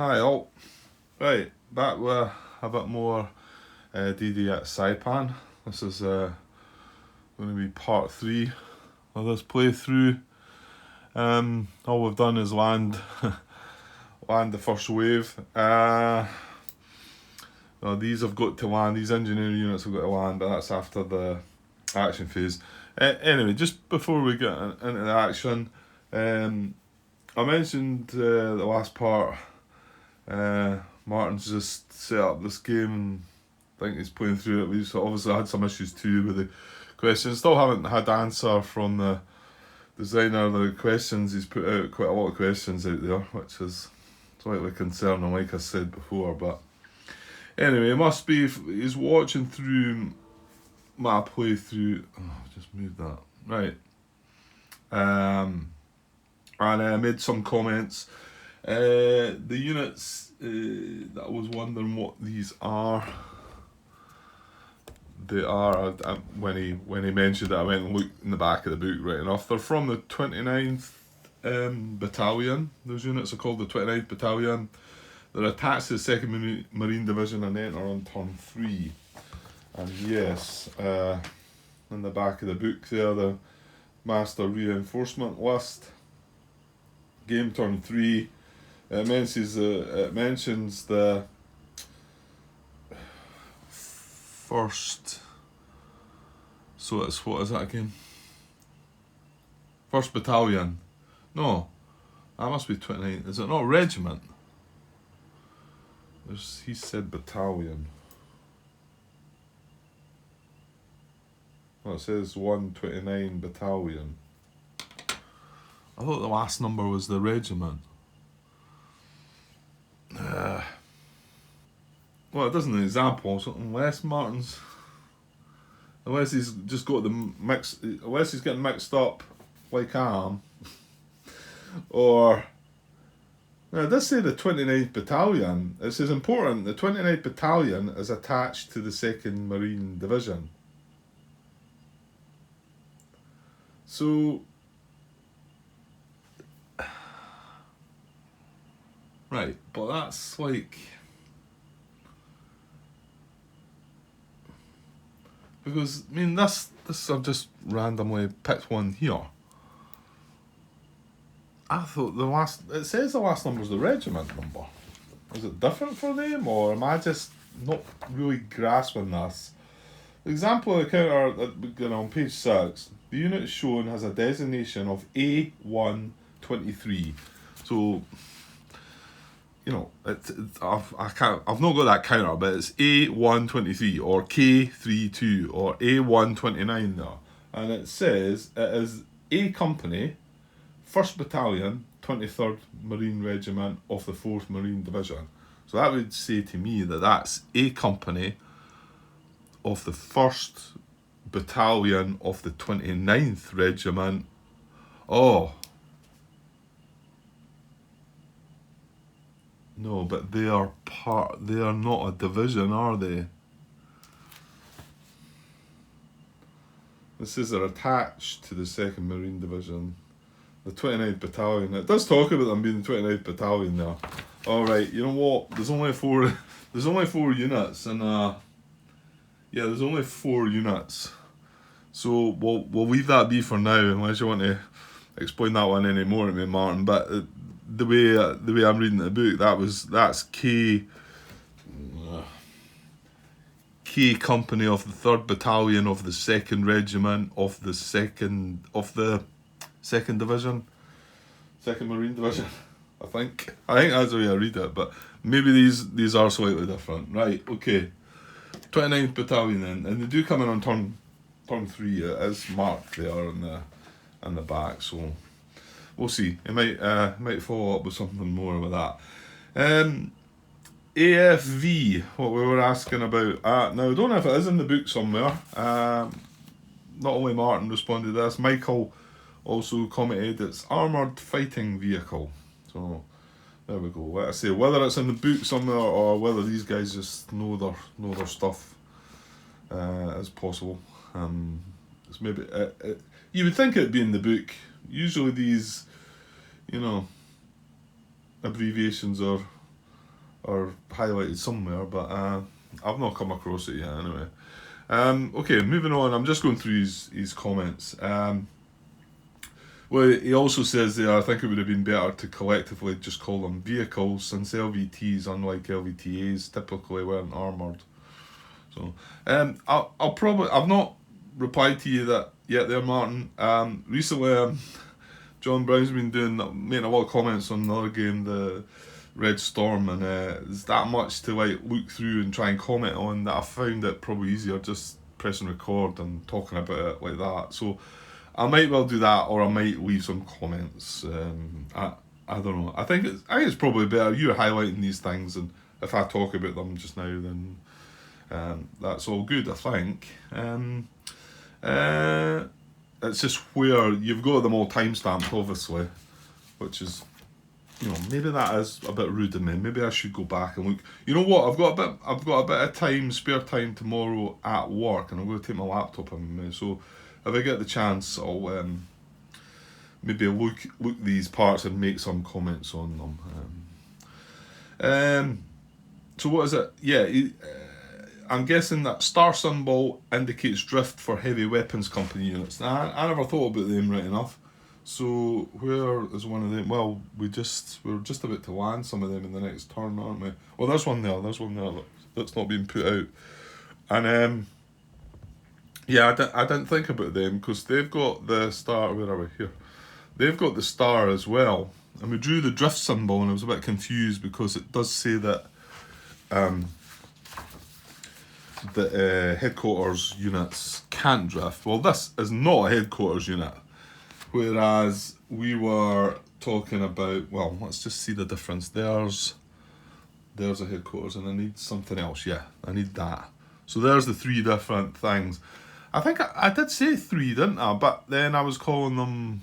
Hi all. Right, back with a bit more DD at Saipan. This is going to be part 3 of this playthrough. All we've done is land the first wave. These have got to land, these engineering units have got to land, but that's after the action phase. Anyway, just before we get into the action, I mentioned the last part. Martin's just set up this game and I think he's playing through it. We've obviously had some issues too with the questions. Still haven't had answer from the designer of the questions. He's put out quite a lot of questions out there, which is slightly concerning, like I said before. But anyway, it must be he's watching through my playthrough. Just moved that. Right. And I made some comments. The units that I was wondering what these are. They are when he mentioned it, I went and looked in the back of the book. Right enough, they're from the 29th Battalion. Those units are called the 29th Battalion. They're attached to the 2nd Marine Division and enter on turn 3. And yes, in the back of the book there, the Master Reinforcement List. Game turn 3. It mentions the first. So it's, what is that again? 1st Battalion. No, that must be 29. Is it not regiment? He said battalion. Well, it says 129 Battalion. I thought the last number was the regiment. Well, it doesn't an example, so unless he's just got the unless he's getting mixed up like I am, or now it does say the 29th Battalion. It says important, the 29th Battalion is attached to the 2nd Marine Division. So, right, but that's like, because I mean this I've just randomly picked one here. I thought it says the last number is the regiment number. Is it different for them, or am I just not really grasping this? The example of the counter on page 6, the unit shown has a designation of A123. So, you know, I've not got that counter, but it's A123 or K32 or A129 there, and it says it is A Company, 1st Battalion, 23rd Marine Regiment of the 4th Marine Division. So that would say to me that that's A Company of the 1st Battalion of the 29th Regiment. Oh. No, but they are not a division, are they? This is they're attached to the 2nd Marine Division. The 29th Battalion. It does talk about them being the 29th Battalion there. Alright, you know what? There's only 4 units and there's only 4 units. So we'll leave that be for now, unless you want to explain that one any more to me, Martin. But the way I'm reading the book, that's K Company of the 3rd Battalion of the 2nd Regiment of the 2nd Division, 2nd Marine Division. I think that's the way I read it, but maybe these are slightly different. Right, okay. 29th Battalion then, and they do come in on turn 3. It is marked there in the back, so we'll see. It might follow up with something more with that. AFV, what we were asking about. Now I don't know if it is in the book somewhere. Not only Martin responded to this, Michael also commented it's Armoured Fighting Vehicle. So there we go. Like I say, whether it's in the book somewhere or whether these guys just know their stuff as possible. It's maybe you would think it'd be in the book. Usually these, abbreviations are or highlighted somewhere, but I've not come across it yet anyway. Okay, moving on. I'm just going through his comments. Well, he also says there, I think it would have been better to collectively just call them vehicles, since LVTs, unlike LVTAs, typically weren't armoured. So, I've not replied to you that yet there, Martin. Recently, John Brown's been making a lot of comments on another game, the Red Storm, and there's that much to like look through and try and comment on that I found it probably easier just pressing record and talking about it like that. So I might well do that, or I might leave some comments. I don't know. I think it's probably better you're highlighting these things, and if I talk about them just now, then that's all good, I think. It's just where you've got them all timestamped, obviously, which is, maybe that is a bit rude of me. Maybe I should go back and look. You know what? I've got a bit of time, spare time tomorrow at work, and I'm going to take my laptop with me. So if I get the chance, I'll maybe look these parts and make some comments on them. So what is it? Yeah. I'm guessing that star symbol indicates drift for heavy weapons company units. Now, I never thought about them right enough. So where is one of them? Well, we're just about to land some of them in the next turn, aren't we? Well, there's one there that's not being put out. And yeah, I didn't think about them because they've got the star. Where are we here? They've got the star as well, and we drew the drift symbol, and I was a bit confused because it does say that the headquarters units can't drift. Well, this is not a headquarters unit, whereas we were talking about, well, let's just see the difference. There's a headquarters, and I need something else. Yeah, I need that. So there's the three different things. I think I did say three, didn't I? But then I was calling them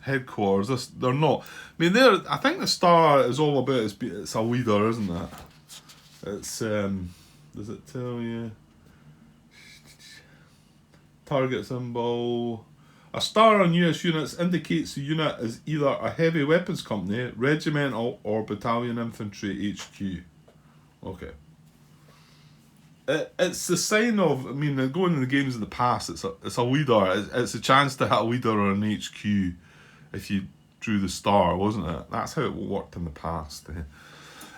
headquarters. They're not. I mean, I think the star is all about it's a leader, isn't it? It's does it tell you? Target symbol. A star on US units indicates the unit is either a heavy weapons company, regimental, or battalion infantry HQ. Okay. It's the sign of, I mean, going in the games in the past, it's a leader. It's a chance to hit a leader or an HQ if you drew the star, wasn't it? That's how it worked in the past.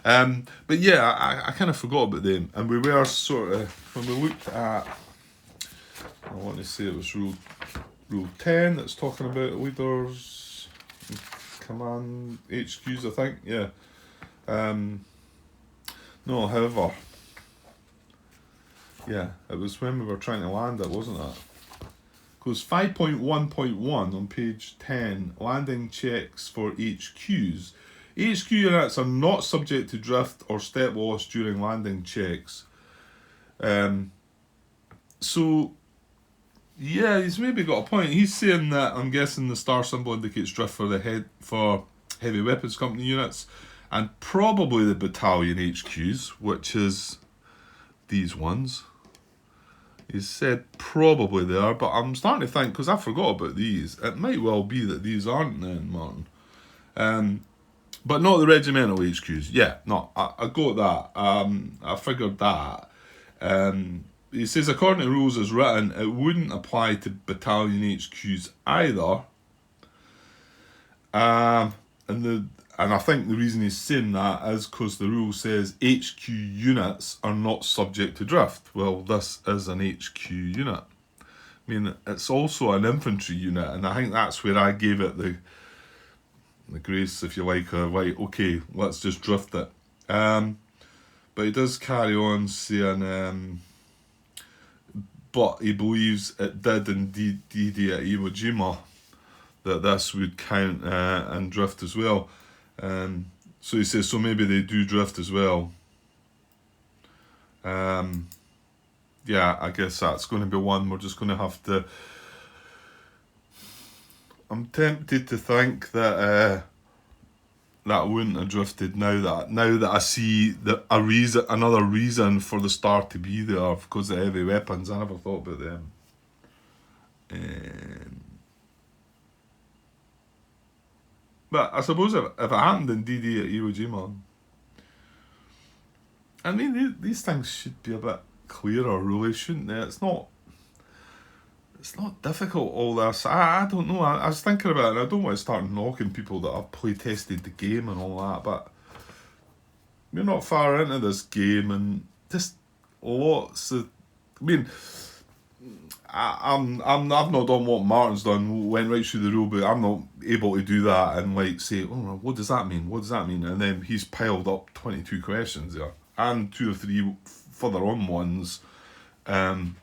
But yeah, I kind of forgot about them, and we were sort of, when we looked at, I want to say it was rule 10 that's talking about leaders, command HQs, I think. Yeah. No, however, yeah, it was when we were trying to land it, wasn't it? Because 5.1.1 on page 10, landing checks for HQs. HQ units are not subject to drift or step loss during landing checks. So, yeah, he's maybe got a point. He's saying that, I'm guessing the star symbol indicates drift for heavy weapons company units, and probably the battalion HQs, which is these ones. He said probably they are, but I'm starting to think, because I forgot about these, it might well be that these aren't then, Martin. But not the regimental HQs. Yeah, no, I got that. I figured that. He says, according to rules as written, it wouldn't apply to battalion HQs either. And I think the reason he's saying that is because the rule says HQ units are not subject to drift. Well, this is an HQ unit. I mean, it's also an infantry unit, and I think that's where I gave it the grace, if you like, of like, okay, let's just drift it. But he does carry on saying, but he believes it did indeed D-Day at Iwo Jima, that this would count and drift as well. So he says, so maybe they do drift as well. Yeah, I guess that's going to be one we're just going to have to... I'm tempted to think that that wouldn't have drifted now that I see another reason for the star to be there because of heavy weapons. I never thought about them. But I suppose if it happened in D-Day at Iwo Jima, I mean, these things should be a bit clearer, really, shouldn't they? It's not difficult, all this. I don't know. I was thinking about it, and I don't want to start knocking people that have play tested the game and all that, but we're not far into this game, and just lots of. I mean, I've not done what Martin's done. Went right through the rule book. I'm not able to do that and like say, oh, what does that mean? What does that mean? And then he's piled up 22 questions there, and 2 or 3 further on ones. One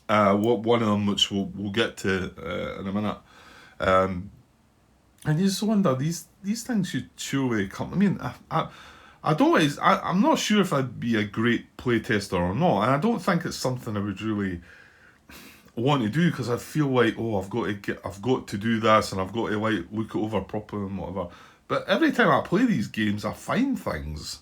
of them, which we'll get to in a minute. And you just wonder, these things should surely come. I mean, I don't always, I'm not sure if I'd be a great playtester or not, and I don't think it's something I would really want to do, because I feel like, oh, I've got to do this, and I've got to like look it over properly and whatever. But every time I play these games, I find things.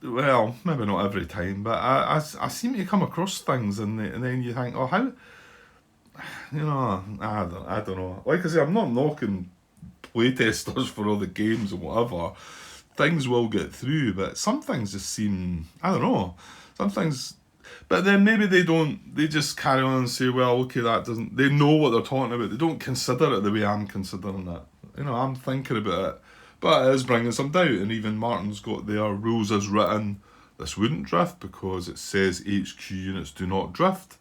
Well, maybe not every time, but I seem to come across things, and then you think, oh, how, you know, I don't know. Like I say, I'm not knocking playtesters for all the games and whatever. Things will get through, but some things just seem, I don't know, some things. But then maybe they don't, they just carry on and say, well, okay, that doesn't, they know what they're talking about. They don't consider it the way I'm considering it. You know, I'm thinking about it. But it is bringing some doubt, and even Martin's got their rules as written. This wouldn't drift because it says HQ units do not drift.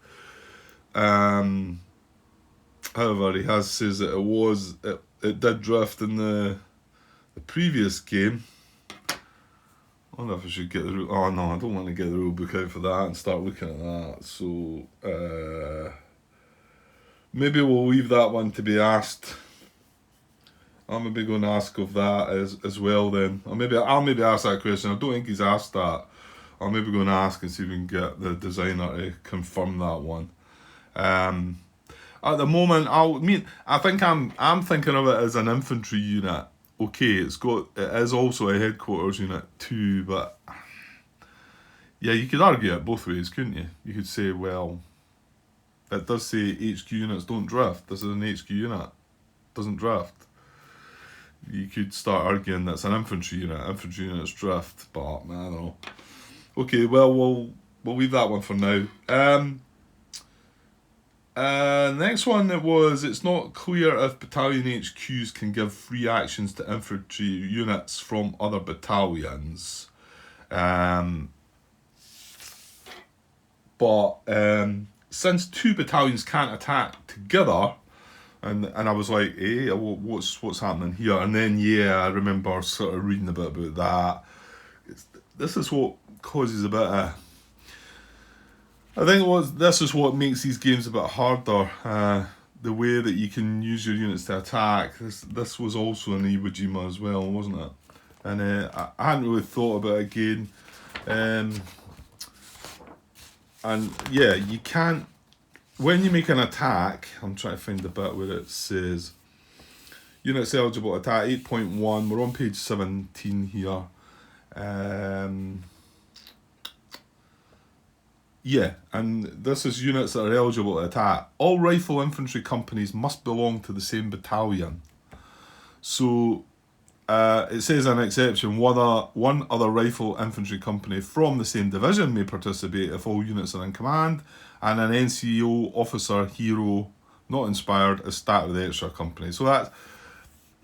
However, he says that it did drift in the previous game. I wonder if I should get the rule. Oh no, I don't want to get the rule book out for that and start looking at that. So maybe we'll leave that one to be asked. I'm maybe going to ask of that as well then. Or I'll maybe ask that question. I don't think he's asked that. I'm maybe going to ask and see if we can get the designer to confirm that one. At the moment, I think I'm thinking of it as an infantry unit. Okay, it is also a headquarters unit too, but yeah, you could argue it both ways, couldn't you? You could say, well, it does say HQ units don't drift. This is an HQ unit, doesn't drift. You could start arguing that's an infantry unit. Infantry units drift, but I don't know. Okay, well, we'll leave that one for now. Next one, it's not clear if battalion HQs can give free actions to infantry units from other battalions. But since 2 battalions can't attack together, and I was like, hey, what's happening here? And then, yeah, I remember sort of reading a bit about that. This is what causes a bit of... I think this is what makes these games a bit harder. The way that you can use your units to attack. This was also in Iwo Jima as well, wasn't it? And I hadn't really thought about it again. And yeah, you can't... When you make an attack, I'm trying to find the bit where it says units eligible to attack 8.1. We're on page 17 here. Yeah, and this is units that are eligible to attack. All rifle infantry companies must belong to the same battalion. So it says an exception, one other rifle infantry company from the same division may participate if all units are in command, and an NCO officer hero not inspired is stacked with the extra company. So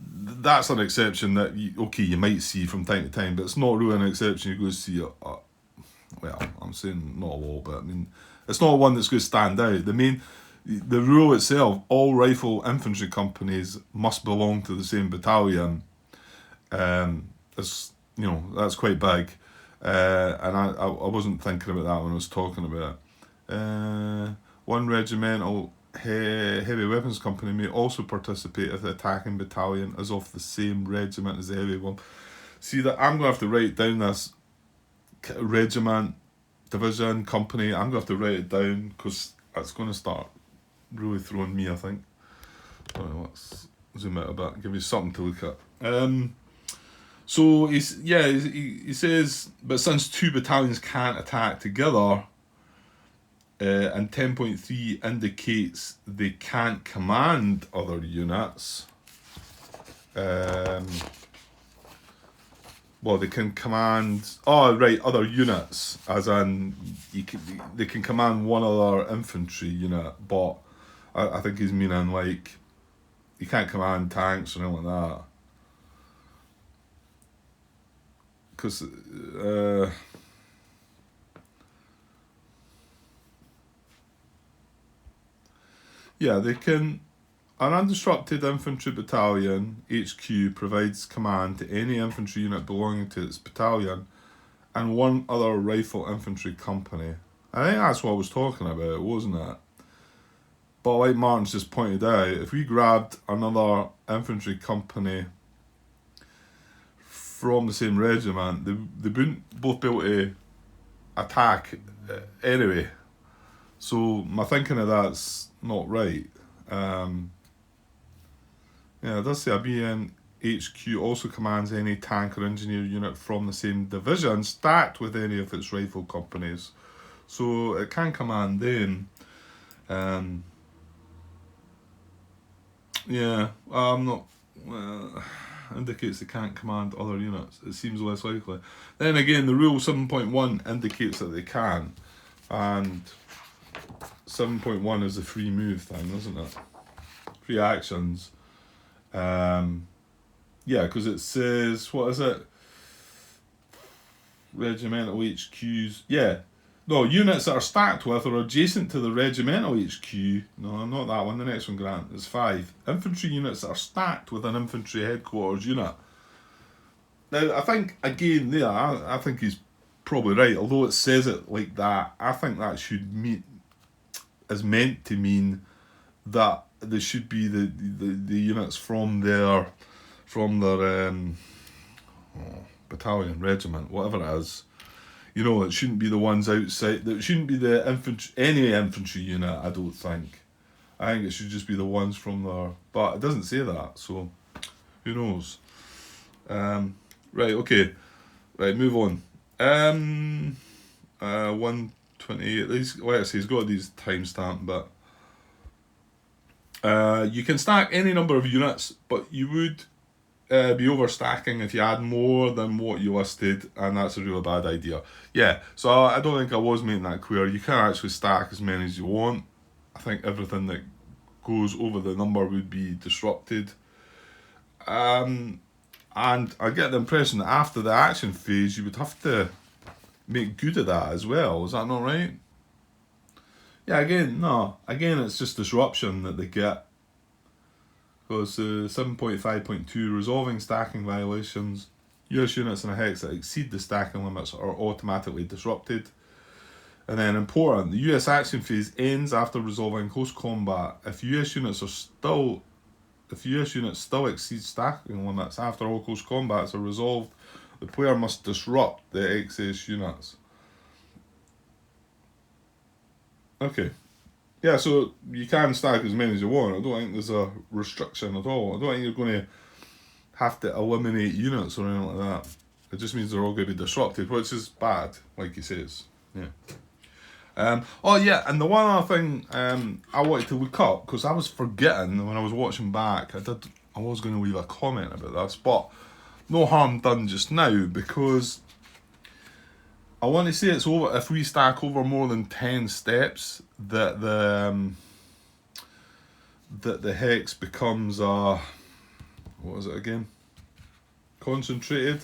that's an exception that you might see from time to time, but it's not really an exception you go see. Well, I'm saying not a lot, but I mean it's not one that's going to stand out. The rule itself, all rifle infantry companies must belong to the same battalion. That's quite big, and I wasn't thinking about that when I was talking about it. One regimental heavy weapons company may also participate if the attacking battalion is of the same regiment as the heavy one. See that I'm going to have to write down this regiment, division, company. I'm going to have to write it down because it's going to start really throwing me, I think. Let's zoom out a bit and give you something to look at. So he says, but since 2 battalions can't attack together, and 10.3 indicates they can't command other units, well, they can command, oh right, other units, as in they can command one other infantry unit, but I think he's meaning like you can't command tanks or anything like that. Because yeah, they can. An undisrupted infantry battalion HQ provides command to any infantry unit belonging to its battalion and one other rifle infantry company. I think that's what I was talking about, wasn't it? But like Martin's just pointed out, if we grabbed another infantry company from the same regiment, they wouldn't both be able to attack anyway. So my thinking of that's not right. Yeah, it does say a BN HQ also commands any tank or engineer unit from the same division stacked with any of its rifle companies. So it can command them. Yeah, I'm not. Indicates they can't command other units. It seems less likely. Then again, the rule 7.1 indicates that they can, and 7.1 is the free move thing, isn't it? Free actions. Yeah, because it says, what is it? Regimental HQs. Yeah. No, units that are stacked with or adjacent to the regimental HQ. No, not that one. The next one, Grant, is 5. Infantry units that are stacked with an infantry headquarters unit. Now, I think, again, there, I think he's probably right. Although it says it like that, I think that should mean, is meant to mean that there should be the units from their battalion, regiment, whatever it is. You know, it shouldn't be the ones outside. It shouldn't be the any infantry unit. I don't think. I think it should just be the ones from there. But it doesn't say that, so who knows? Right. Okay. Right. Move on. 128. Like I say, he's got these timestamp, but you can stack any number of units, but you would be overstacking if you had more than what you listed, and that's a really bad idea. Yeah, so I don't think I was making that clear. You can actually stack as many as you want. I think everything that goes over the number would be disrupted. And I get the impression that after the action phase, you would have to make good of that as well. Is that not right? Yeah, again, it's just disruption that they get. Because 7.5.2, resolving stacking violations. US units in a hex that exceed the stacking limits are automatically disrupted. And then important, the US action phase ends after resolving close combat. If US units still exceed stacking limits after all close combats are resolved, the player must disrupt the excess units. Okay. Yeah, so you can stack as many as you want. I don't think there's a restriction at all. I don't think you're going to have to eliminate units or anything like that. It just means they're all going to be disrupted, which is bad, like he says. Yeah. Oh yeah, and the one other thing I wanted to look up, because I was forgetting when I was watching back. I was going to leave a comment about this, but no harm done just now, because I want to say it's over if we stack over more than 10 steps that the hex becomes a, what is it again? Concentrated.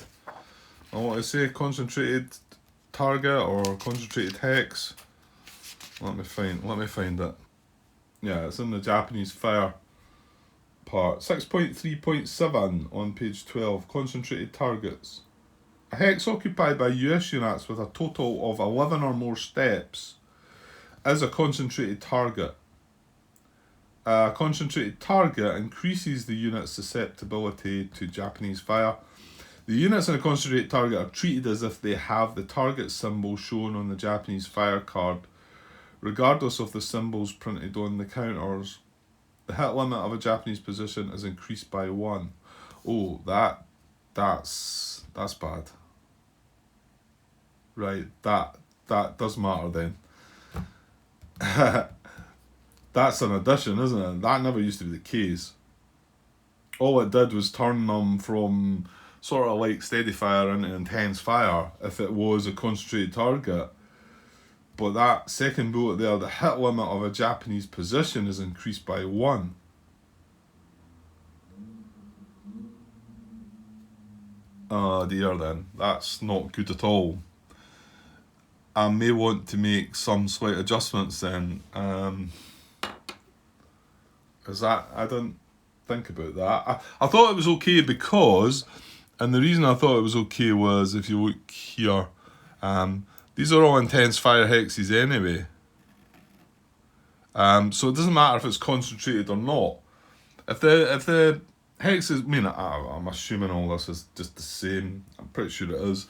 I want to say concentrated target or concentrated hex. Let me find it. Yeah, it's in the Japanese fire part. 6.3.7 on page 12. Concentrated targets. A hex occupied by US units with a total of 11 or more steps is a concentrated target. A concentrated target increases the unit's susceptibility to Japanese fire. The units in a concentrated target are treated as if they have the target symbol shown on the Japanese fire card, regardless of the symbols printed on the counters. The hit limit of a Japanese position is increased by 1. Oh, that's bad. Right, that does matter then. That's an addition, isn't it? That never used to be the case. All it did was turn them from sort of like steady fire into intense fire if it was a concentrated target. But that second bullet there, the hit limit of a Japanese position is increased by 1. Oh dear then, that's not good at all. I may want to make some slight adjustments then. Is that, I didn't think about that. I thought it was okay because, and the reason I thought it was okay was, if you look here, these are all intense fire hexes anyway. So it doesn't matter if it's concentrated or not. If the hex is, I mean, I'm assuming all this is just the same. I'm pretty sure it is.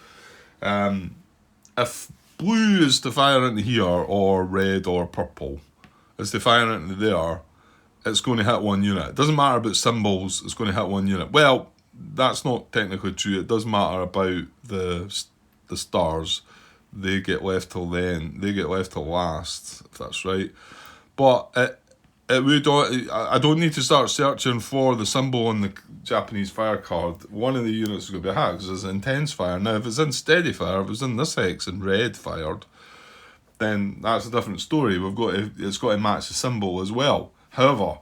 If blue is to fire into here, or red or purple is to fire into there, it's going to hit 1 unit. It doesn't matter about symbols, it's going to hit 1 unit. Well, that's not technically true. It does matter about the stars. They get left till the end. They get left till last, if that's right. But it would. I don't need to start searching for the symbol on the Japanese fire card. One of the units is going to be hit because it's intense fire. Now, if it's in steady fire, if it's in this hex and red fired, then that's a different story. It's got to match the symbol as well. However,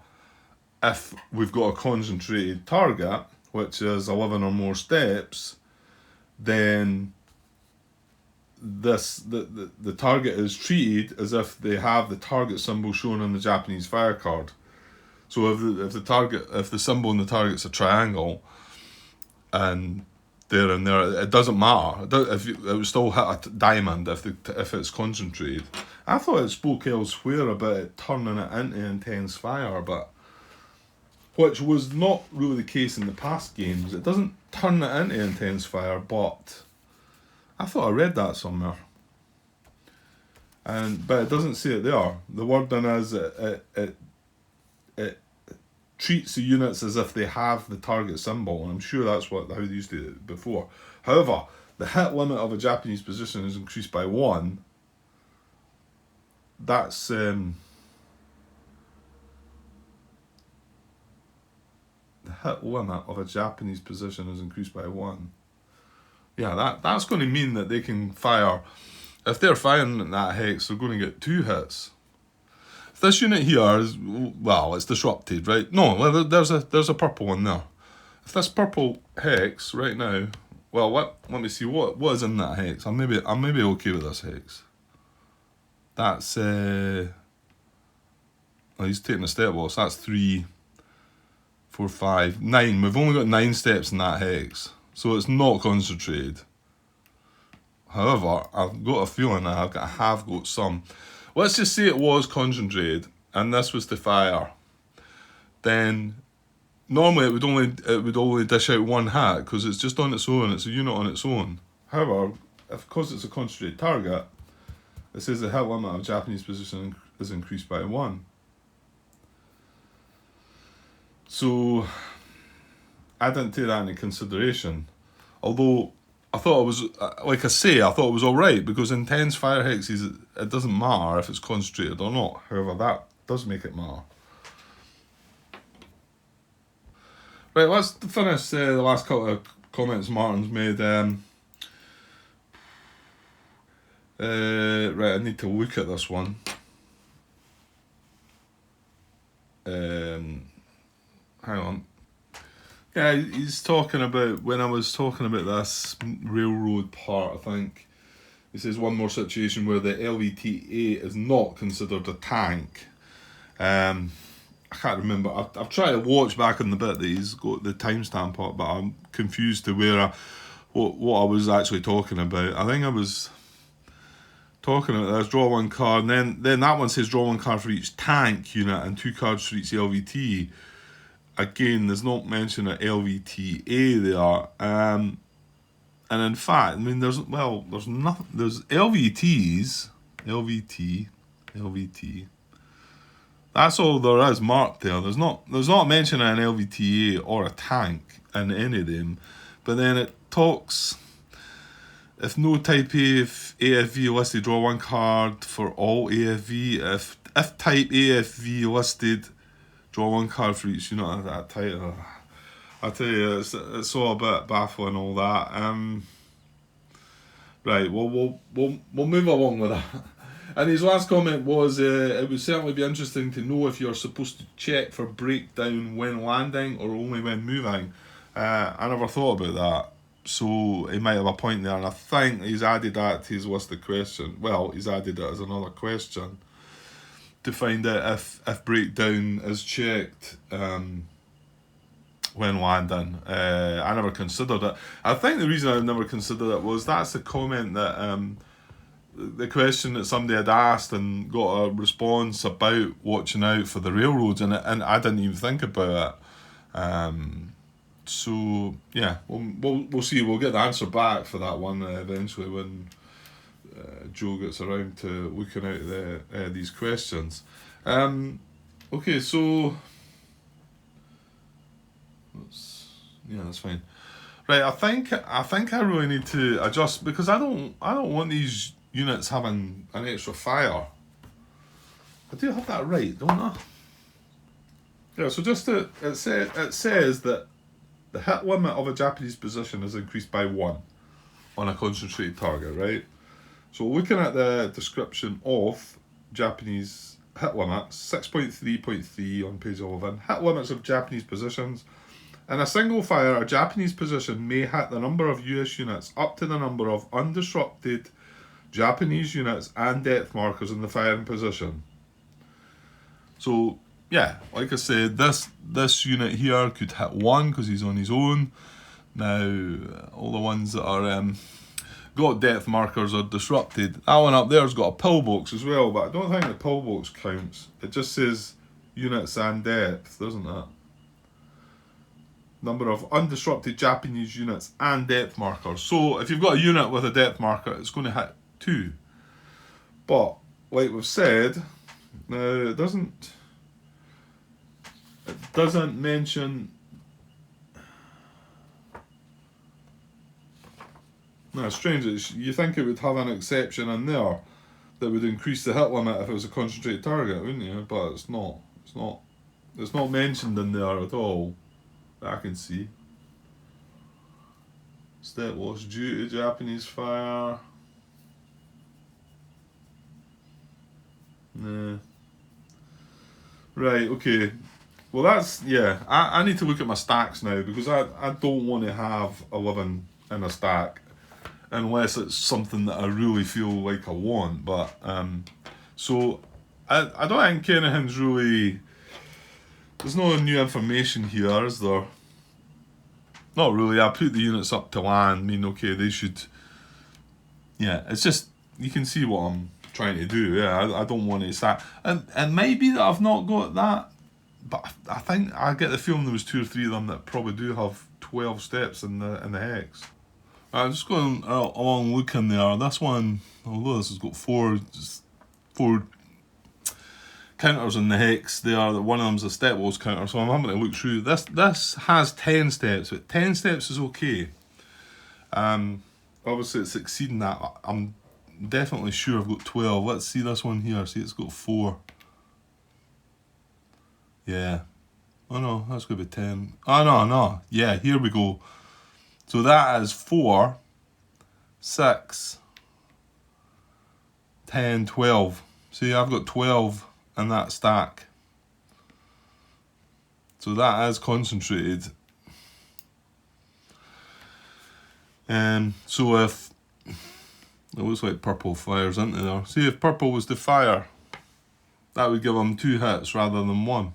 if we've got a concentrated target, which is 11 or more steps, then the target is treated as if they have the target symbol shown on the Japanese fire card. So if the symbol on the target's a triangle, and there and there, it doesn't matter. It would still hit a diamond if it's concentrated. I thought it spoke elsewhere about it turning it into intense fire, but which was not really the case in the past games. It doesn't turn it into intense fire, but I thought I read that somewhere. But it doesn't say it there. The wording is it treats the units as if they have the target symbol, and I'm sure that's how they used to do it before. However, the hit limit of a Japanese position is increased by 1. That's the hit limit of a Japanese position is increased by 1. Yeah, that's going to mean that they can fire. If they're firing at that hex, they're going to get 2 hits. If this unit here is, well, it's disrupted, right? No, well, there's a purple one there. If this purple hex right now, well, let me see what is in that hex. I'm maybe okay with this hex. That's well, he's taking a step loss. That's 3, 4, 5, 9. We've only got 9 steps in that hex, so it's not concentrated. However, I've got a feeling I have got some. Let's just say it was concentrated, and this was to fire. Then normally it would only dish out 1 hit because it's just on its own. It's a unit on its own. However, because it's a concentrated target, it says the hit limit of Japanese position is increased by 1. So I didn't take that into consideration. Although I thought it was, like I say, I thought it was alright, because intense fire hexes, it doesn't matter if it's concentrated or not. However, that does make it matter. Right, let's finish the last couple of comments Martin's made. Right, I need to look at this one. Hang on. Yeah, he's talking about, when I was talking about this railroad part, I think, he says one more situation where the LVT-A is not considered a tank. I can't remember. I've tried to watch back on the bit that he's got the timestamp up, but I'm confused to what I was actually talking about. I think I was talking about this, draw 1 card, and then that one says draw 1 card for each tank unit and 2 cards for each LVT. Again, there's no mention of LVT-A there. And in fact, I mean, there's nothing, there's LVTs, LVT. That's all there is marked there. There's not a mention of an LVT-A or a tank in any of them. But then it talks, if no type A AFV listed, draw 1 card for all AFV. If type AFV listed, draw 1 card for each unit of that title. I tell you, it's all a bit baffling, all that. Right, well, we'll move along with that. And his last comment was, it would certainly be interesting to know if you're supposed to check for breakdown when landing or only when moving. I never thought about that. So he might have a point there, and I think he's added that to his list of questions. Well, he's added it as another question to find out if breakdown is checked when landing. I never considered it. I think the reason I've never considered it was that's the comment that the question that somebody had asked and got a response about watching out for the railroads, and I didn't even think about it. So yeah, we'll see. We'll get the answer back for that one eventually when Joe gets around to looking at these questions. Okay, so that's fine. Right, I think I really need to adjust because I don't want these units having an extra fire. I do have that right, don't I? Yeah. So just it says that the hit limit of a Japanese position is increased by 1 on a concentrated target, right? So looking at the description of Japanese hit limits, 6.3.3 on page 11, hit limits of Japanese positions. In a single fire, a Japanese position may hit the number of US units up to the number of undisrupted Japanese units and depth markers in the firing position. So, yeah, like I said, this unit here could hit 1 because he's on his own. Now, all the ones that are got depth markers are disrupted. That one up there's got a pillbox as well, but I don't think the pillbox counts. It just says units and depth, doesn't it? Number of undisrupted Japanese units and depth markers. So if you've got a unit with a depth marker, it's going to hit 2. But like we've said, it doesn't mention. No, it's strange. You think it would have an exception in there that would increase the hit limit if it was a concentrated target, wouldn't you? But it's not. It's not mentioned in there at all. I can see. Step loss due to Japanese fire. Nah. Right, okay. Well, that's, yeah. I need to look at my stacks now because I don't want to have 11 in a stack unless it's something that I really feel like I want. But, so, I don't think anything's really. There's no new information here, is there? Not really. I put the units up to land. I mean, okay, they should. Yeah, it's just you can see what I'm trying to do. Yeah, I don't want to start. And maybe that I've not got that, but I think I get the feeling there was 2 or 3 of them that probably do have 12 steps in the hex. I'm just going along looking there. This one, although this has got 4 counters in the hex there, that one of them's a step loss counter, so I'm having to look through. This has 10 steps, but 10 steps is okay. Obviously it's exceeding that. I'm definitely sure I've got 12. Let's see this one here. See, it's got 4. Yeah. Oh no, that's going to be 10. Oh no. Yeah, here we go. So that is 4, 6, 10, 12. See, I've got 12 in that stack. So that is concentrated. So if it looks like purple fires into there. See, if purple was to fire, that would give them 2 hits rather than 1.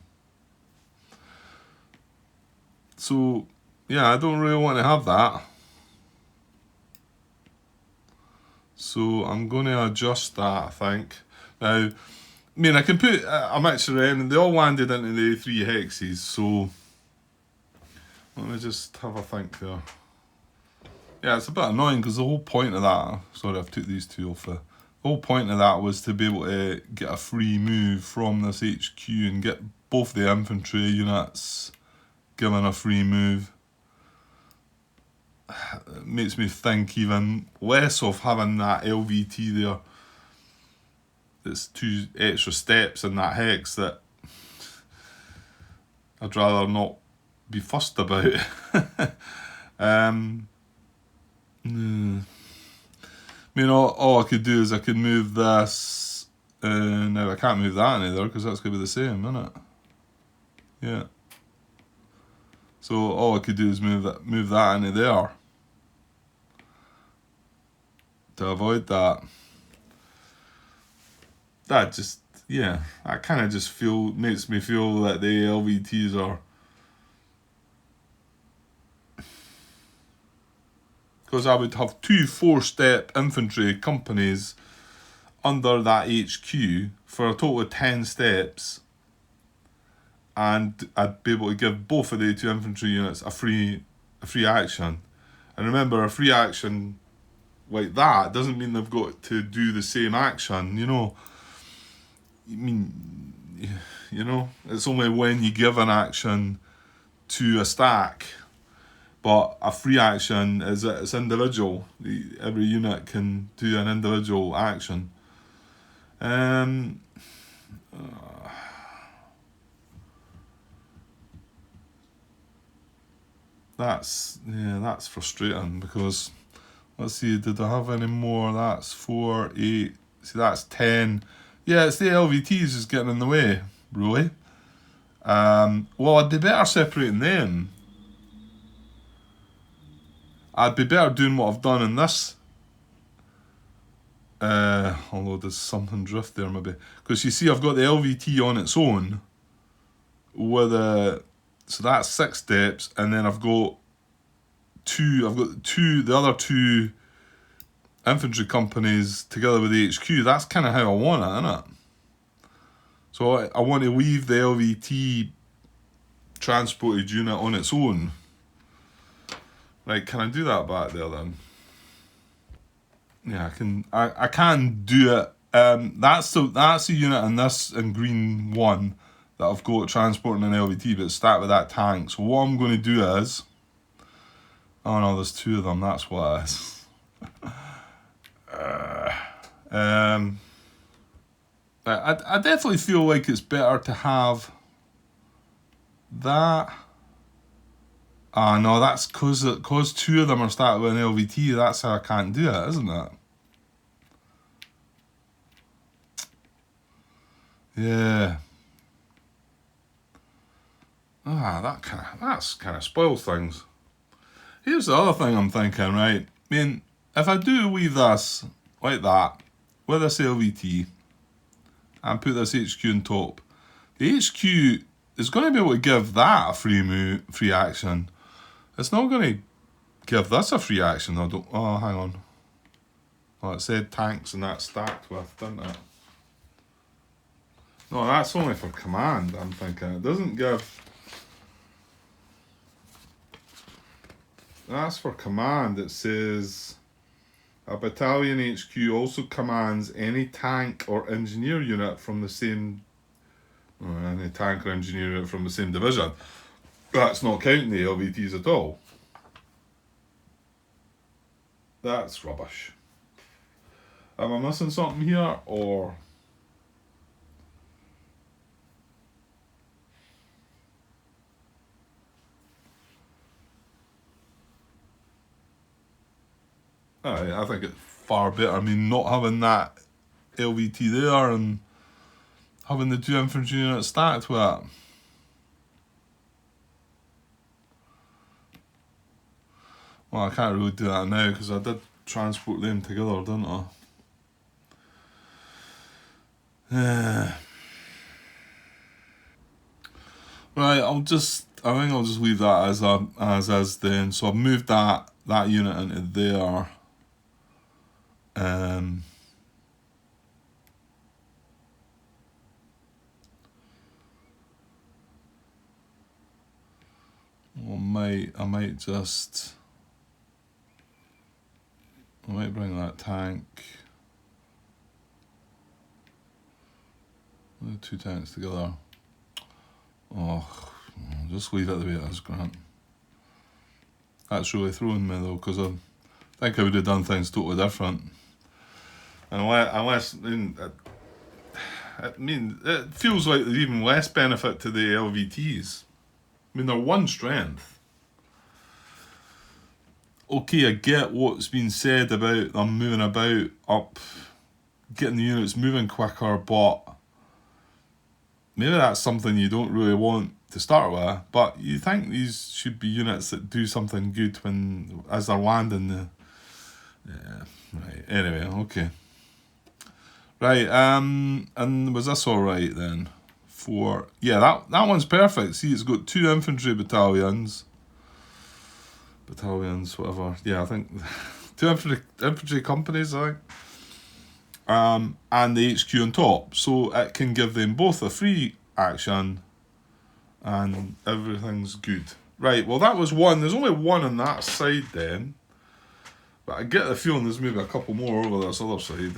So yeah, I don't really want to have that. So I'm going to adjust that, I think. Now, I mean, I can put a mixture in, and they all landed into the 3 hexes, so let me just have a think there. Yeah, it's a bit annoying because the whole point of that, sorry, I've took these 2 off. The whole point of that was to be able to get a free move from this HQ and get both the infantry units given a free move. It makes me think even less of having that LVT there. It's 2 extra steps in that hex that I'd rather not be fussed about. I mean, all I could do is I could move this. No, I can't move that either because that's going to be the same, isn't it? Yeah. So all I could do is move that into there to avoid that. That just, yeah, that kind of just makes me feel that the LVTs are. Because I would have 2 4-step infantry companies under that HQ for a total of 10 steps, and I'd be able to give both of the 2 infantry units a free action. And remember, a free action like that doesn't mean they've got to do the same action, you know. I mean, you know, it's only when you give an action to a stack. But a free action it's individual. Every unit can do an individual action. That's frustrating because, let's see, did I have any more? That's 4, 8. See, that's 10. Yeah, it's the LVTs just getting in the way, really. Well, I'd be better separating them. I'd be better doing what I've done in this. Although there's something drift there maybe. Because you see I've got the LVT on its own. So that's 6 steps, and then I've got the other 2 infantry companies together with the HQ. That's kind of how I want it, isn't it? So I want to leave the LVT transported unit on its own. Right, can I do that back there then? Yeah, I can do it. That's the unit in green 1 that I've got transporting an LVT, but it's stacked with that tank. So what I'm going to do is, oh no, there's 2 of them. That's what it is. I definitely feel like it's better to have that. Ah, no, that's cause 2 of them are started with an LVT. That's how I can't do it, isn't it? Yeah. That's kind of spoils things. Here's the other thing I'm thinking, right? I mean, if I do leave this like that with this LVT and put this HQ on top, the HQ is going to be able to give that a free action. It's not going to give this a free action. Oh, hang on. Oh, it said tanks and that's stacked with, didn't it? No, that's only for command, I'm thinking. It doesn't give... That's for command. It says... A battalion HQ also commands any tank or engineer unit from the same... any tank or engineer unit from the same division. That's not counting the LVTs at all. That's rubbish. Am I missing something here, or... I think it's far better. I mean, not having that LVT there and having the 2 infantry units stacked with it. Well, I can't really do that now because I did transport them together, didn't I? Right, I think I'll just leave that as is then. So I've moved that unit into there. I might bring that tank. The 2 tanks together. Oh, just leave it the way it is, Grant. That's really throwing me though, because I think I would have done things totally different. Unless I mean, it feels like there's even less benefit to the LVTs. I mean, they're 1 strength. Okay, I get what's been said about them moving about up, getting the units moving quicker, but maybe that's something you don't really want to start with. But you think these should be units that do something good when as they're landing the. Yeah, right. Anyway, okay. Right, and was this alright then? Yeah, that one's perfect. See, it's got 2 infantry battalions, whatever. Yeah, I think 2 infantry companies, I think. And the HQ on top, so it can give them both a free action, and everything's good. Right, well that was 1. There's only 1 on that side then, but I get the feeling there's maybe a couple more over this other side.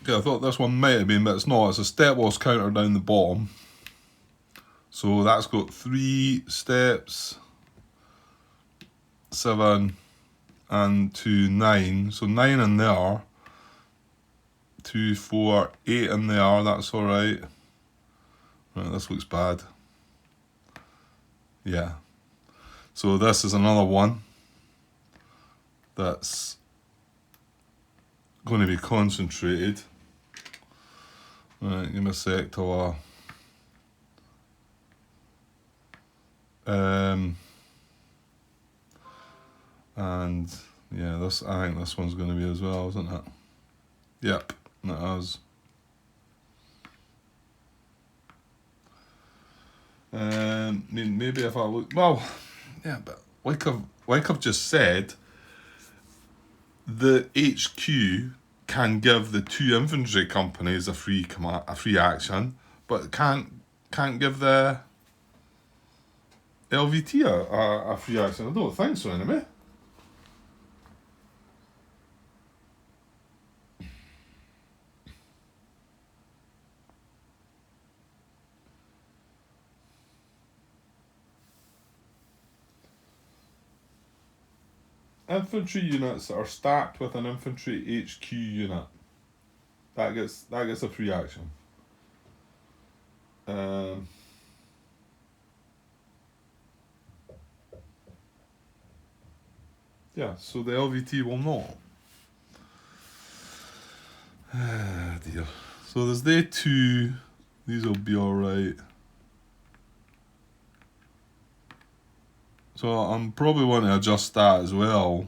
Yeah, I thought this one might have been, but it's not. It's a step loss counter down the bottom. So that's got 3 steps, 7 and 2, 9. So 9 in there, 2, 4, 8 in there, that's alright. Right, this looks bad. Yeah. So this is another one that's going to be concentrated. Right, give me a sec to and yeah, I think this one's going to be as well, isn't it? Yep, it is. Maybe if I look, well, yeah, but like I've just said, the HQ can give the 2 infantry companies a free action, but can't give the LVT a free action. I don't think so, anyway. Infantry units that are stacked with an infantry HQ unit, that gets a free action. Yeah, so the LVT will not. Ah, dear. So there's day 2. These will be alright. So I'm probably want to adjust that as well.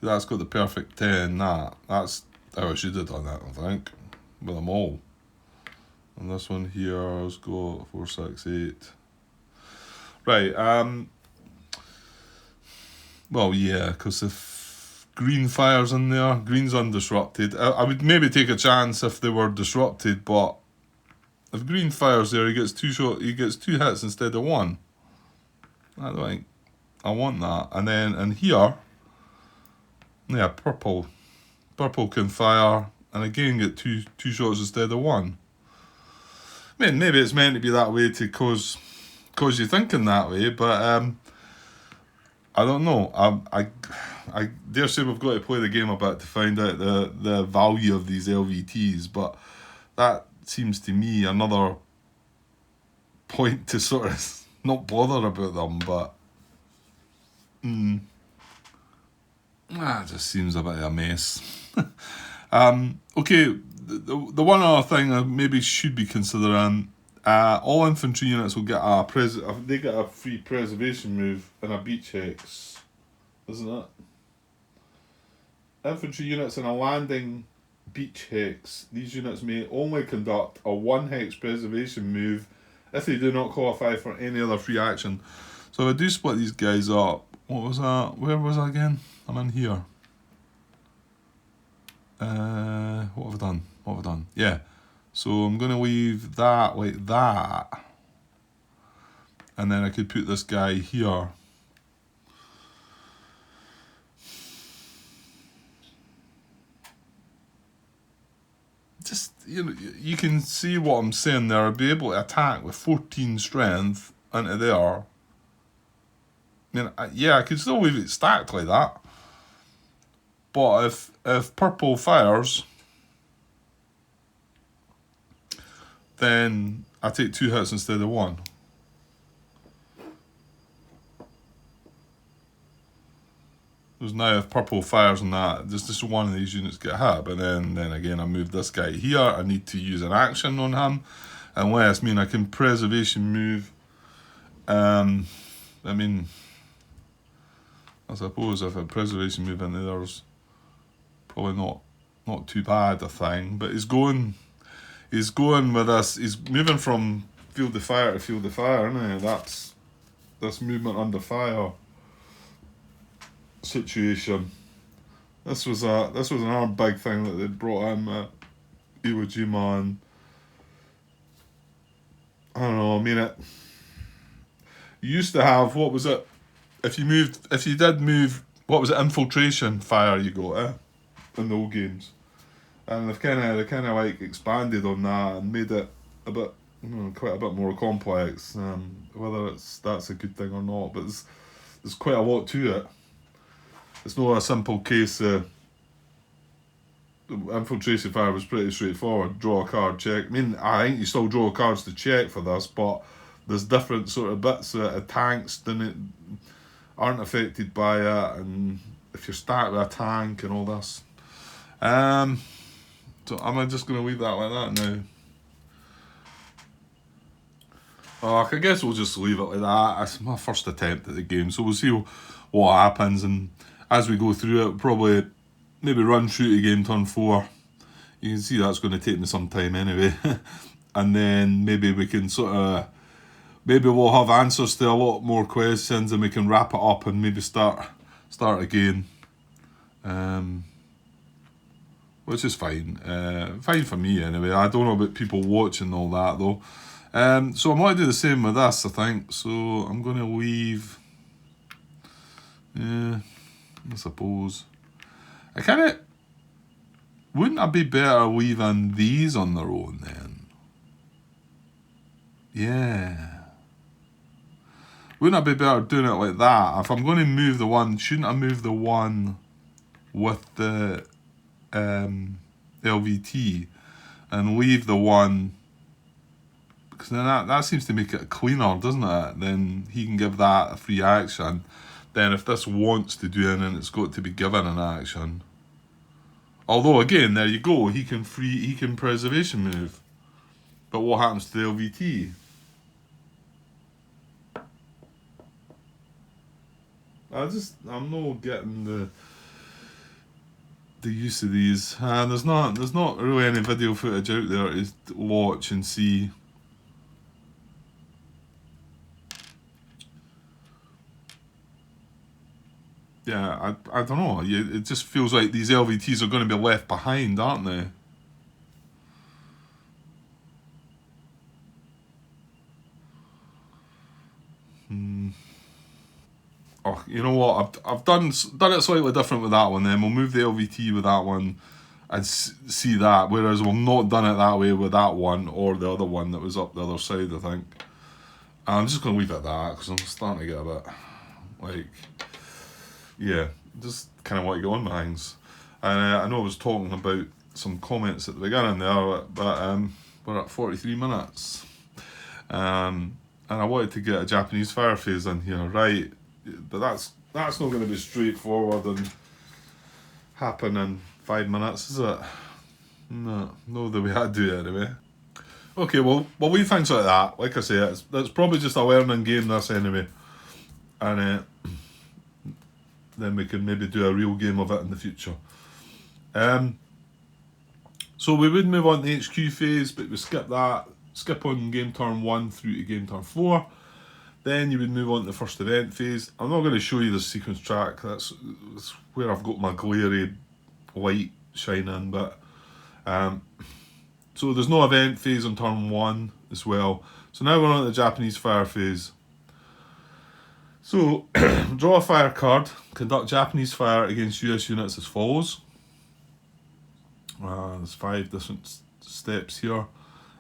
See, that's got the perfect 10. That's how I should have done that, I think, with them all. And this one here has got 4, 6, 8. Right. Well, yeah, because if green fires in there, green's undisrupted. I would maybe take a chance if they were disrupted, but if green fires there, he gets 2 hits instead of 1. I don't think I want that. And then in here, yeah, purple can fire and again get two shots instead of 1. I mean, maybe it's meant to be that way to cause you thinking that way, but I don't know. I dare say we've got to play the game a bit to find out the value of these LVTs, but that seems to me another point to sort of not bother about them, but it just seems a bit of a mess. Okay, the one other thing I maybe should be considering, all infantry units will get they get a free preservation move and a beach hex, isn't it? Infantry units in a landing beach hex. These units may only conduct a 1 hex preservation move if they do not qualify for any other free action. So if I do split these guys up, what was that? Where was I again? I'm in here. What have I done? Yeah. So I'm going to leave that like that. And then I could put this guy here. Just, you can see what I'm saying there. I'd be able to attack with 14 strength into there. I mean, yeah, I could still leave it stacked like that. But if purple fires, then I take 2 hits instead of 1. Because now if purple fires on that, just one of these units get hit. But then again, I move this guy here. I need to use an action on him. Unless, I mean, I can preservation move. I mean, I suppose if a preservation move in there's probably not too bad a thing. But he's going with us. He's moving from field of fire to field of fire, isn't he? That's this movement under fire situation. This was another big thing that they brought in Iwo Jima, and I don't know. I mean, you used to have, what was it? If you did move, what was it? Infiltration fire you got in the old games, and they kind of like expanded on that and made it a bit, quite a bit more complex. Whether that's a good thing or not, but there's quite a lot to it. It's not a simple case. Infiltration fire was pretty straightforward. Draw a card, check. I mean, I think you still draw cards to check for this, but there's different sort of bits of tanks that aren't affected by it, and if you're stacked with a tank and all this. So am I just going to leave that like that now? Oh, I guess we'll just leave it like that. It's my first attempt at the game, so we'll see what happens, and as we go through it, probably maybe run through the game turn 4. You can see that's going to take me some time anyway. And then maybe we can maybe we'll have answers to a lot more questions, and we can wrap it up and maybe start again. Which is fine. Fine for me anyway. I don't know about people watching all that though. So I'm going to do the same with this, I think. So I'm going to leave. Yeah, I suppose. Wouldn't it be better leaving these on their own then? Yeah. Wouldn't it be better doing it like that? If I'm going to move the one, shouldn't I move the one with the LVT and leave the one, because then that seems to make it cleaner, doesn't it? Then he can give that a free action. Then if this wants to do anything, it's got to be given an action. Although again, there you go, he can preservation move. But what happens to the LVT? I'm not getting the use of these. There's not really any video footage out there to watch and see. Yeah, I don't know. It just feels like these LVTs are going to be left behind, aren't they? Oh, you know what? I've done it slightly different with that one. Then we'll move the LVT with that one and see that. Whereas we've not done it that way with that one or the other one that was up the other side, I think. I'm just going to leave it at that because I'm starting to get a bit like, yeah, just kind of want to get on with things. And I know I was talking about some comments at the beginning there, but we're at 43 minutes. And I wanted to get a Japanese fire phase in here, right? But that's not going to be straightforward and happen in 5 minutes, is it? No the way I do it anyway. Okay, well we things like that. Like I say, it's probably just a learning game, this anyway. And then we can maybe do a real game of it in the future. So we would move on to the HQ phase, but we skip that. Skip on game turn 1 through to game turn 4. Then you would move on to the first event phase. I'm not going to show you the sequence track. That's where I've got my glary light shining. But so there's no event phase on turn 1 as well. So now we're on to the Japanese fire phase. So draw a fire card. Conduct Japanese fire against US units as follows. There's 5 different steps here.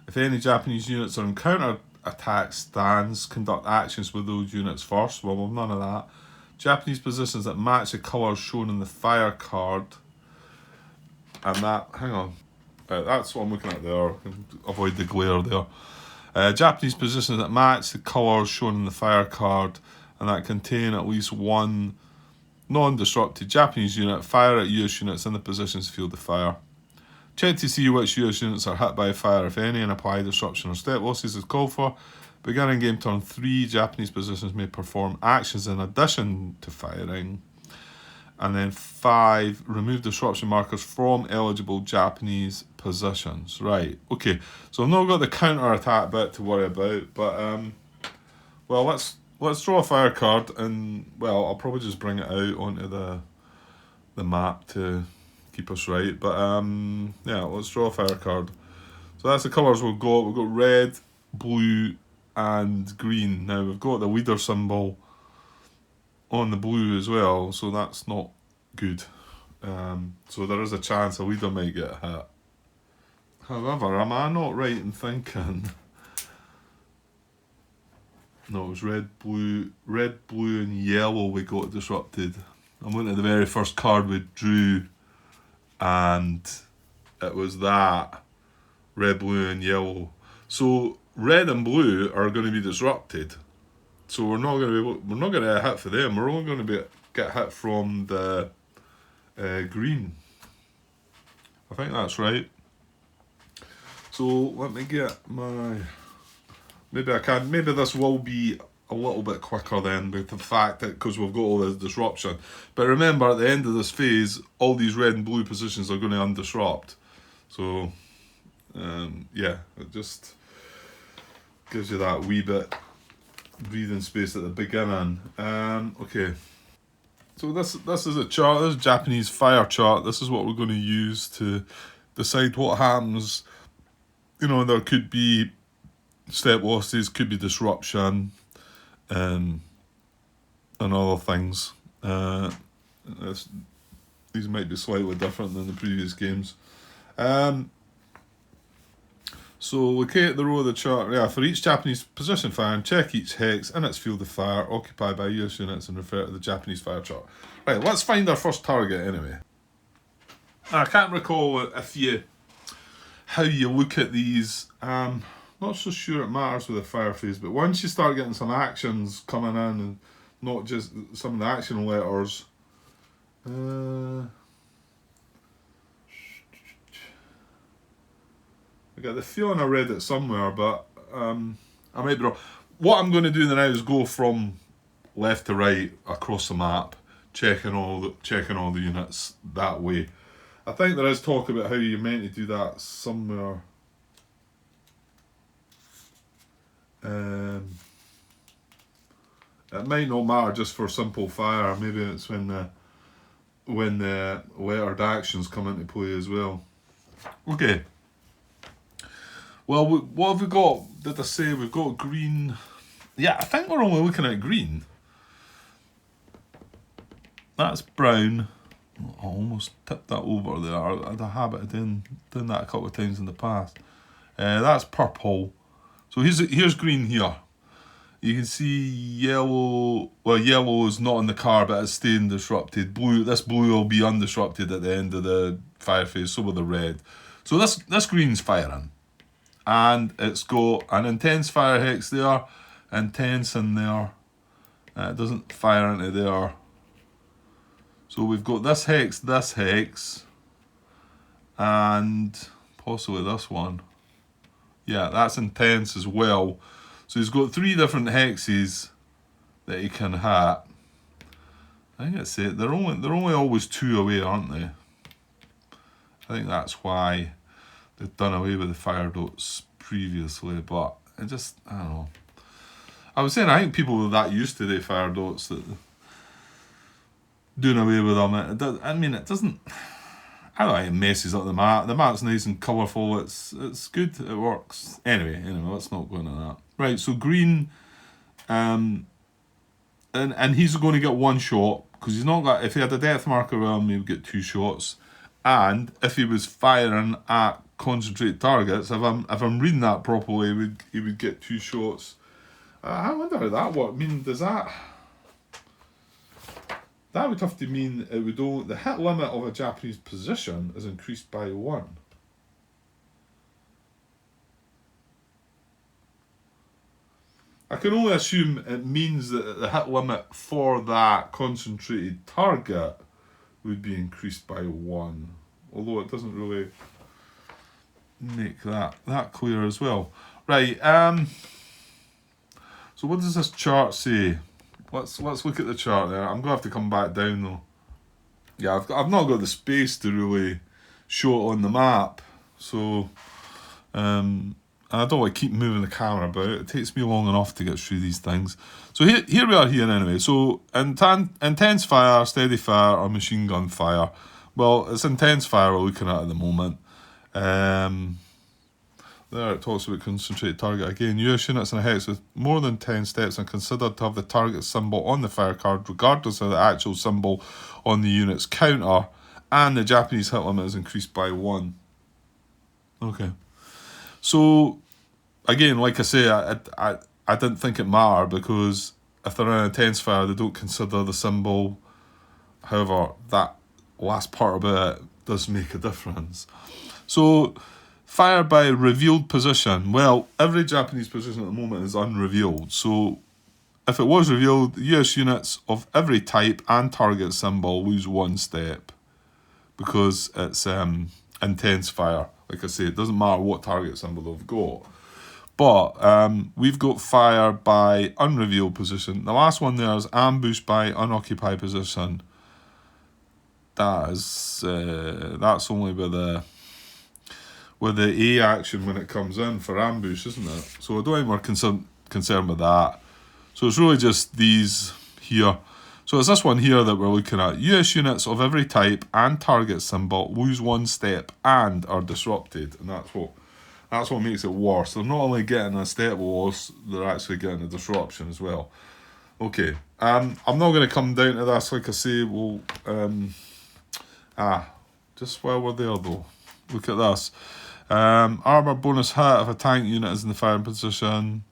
If any Japanese units are in counter-attack stands, conduct actions with those units first. Well, none of that. Japanese positions that match the colours shown in the fire card. And that, hang on. That's what I'm looking at there. Avoid the glare there. Japanese positions that match the colours shown in the fire card and that contain at least one non-disrupted Japanese unit. Fire at US units in the positions field of fire. Check to see which US units are hit by fire, if any, and apply disruption or step losses as called for. Beginning game turn 3, Japanese positions may perform actions in addition to firing. And then 5, remove disruption markers from eligible Japanese positions. Right, okay. So I've not got the counter-attack bit to worry about, but, well, let's draw a fire card, and, well, I'll probably just bring it out onto the map to keep us right. But, yeah, let's draw a fire card. So that's the colours we've got. We've got red, blue, and green. Now, we've got the leader symbol on the blue as well, so that's not good. So there is a chance a leader might get hit. However, am I not right in thinking... No, it was red, blue, and yellow we got disrupted. I went to the very first card we drew, and it was that. Red, blue, and yellow. So red and blue are going to be disrupted. So we're not going to get hit for them. We're only going to get hit from the green. I think that's right. So let me get my... Maybe this will be a little bit quicker then, with the fact that, because we've got all this disruption. But remember, at the end of this phase, all these red and blue positions are going to undisrupt. So, yeah, it just gives you that wee bit breathing space at the beginning. Okay. So this is a chart. This is a Japanese fire chart. This is what we're going to use to decide what happens. You know, there could be step losses, could be disruption, and other things. These might be slightly different than the previous games. So locate the row of the chart. Yeah, for each Japanese position fire, and check each hex in its field of fire occupied by US units and refer to the Japanese fire chart. Right, let's find our first target anyway. I can't recall how you look at these. Not so sure it matters with the fire phase, but once you start getting some actions coming in, and not just some of the action letters. I got the feeling I read it somewhere, but I might be wrong. What I'm going to do now is go from left to right across the map, checking all the units that way. I think there is talk about how you're meant to do that somewhere. It might not matter just for simple fire. Maybe it's when the lettered actions come into play as well. Okay. Well, what have we got? Did I say we've got green? Yeah, I think we're only looking at green. That's brown. I almost tipped that over there. I had a habit of doing that a couple of times in the past. That's purple. So here's green here. You can see yellow. Well, yellow is not in the car, but it's staying disrupted. This blue will be undisrupted at the end of the fire phase. So will the red. So this green's firing, and it's got an intense fire hex there, intense in there. It doesn't fire into there. So we've got this hex, and possibly this one. Yeah, that's intense as well. So he's got 3 different hexes that he can hit. I think that's it. They're only always 2 away, aren't they? I think that's why they've done away with the fire dots previously, but I don't know. I was saying I think people are that used to the fire dots that doing away with them. It doesn't. I don't think it messes up the map. The map's nice and colourful. It's good. It works. Anyway, let's not go into that. Right. So green, and he's going to get 1 shot because he's not got. If he had a death marker with him, he would get 2 shots. And if he was firing at concentrate targets, if I'm reading that properly, he would get 2 shots. I wonder how that works. I mean, does that? That would have to mean it would the hit limit of a Japanese position is increased by 1. I can only assume it means that the hit limit for that concentrated target would be increased by 1. Although it doesn't really make that clear as well. Right, so what does this chart say? Let's look at the chart there. I'm going to have to come back down though. Yeah, I've not got the space to really show it on the map. So, and I don't want to keep moving the camera about. It takes me long enough to get through these things. So here we are here anyway. So intense fire, steady fire, or machine gun fire. Well, it's intense fire we're looking at the moment. There it talks about concentrated target again. US units in a hex with more than 10 steps are considered to have the target symbol on the fire card, regardless of the actual symbol on the unit's counter, and the Japanese hit limit is increased by 1. Okay. So, again, like I say, I didn't think it mattered because if they're in intense fire, they don't consider the symbol. However, that last part about it does make a difference. So, fire by revealed position. Well, every Japanese position at the moment is unrevealed. So, if it was revealed, US units of every type and target symbol lose 1 step because it's intense fire. Like I say, it doesn't matter what target symbol they've got. But we've got fire by unrevealed position. The last one there is ambush by unoccupied position. That's only with the A action when it comes in for ambush, isn't it? So I don't think we're concerned with that. So it's really just these here. So it's this one here that we're looking at. US units of every type and target symbol lose 1 step and are disrupted, and that's what makes it worse. They're not only getting a step loss, they're actually getting a disruption as well. Okay, I'm not going to come down to this. Like I say, we'll just while we're there though, look at this. Armor bonus hit if a tank unit is in the firing position.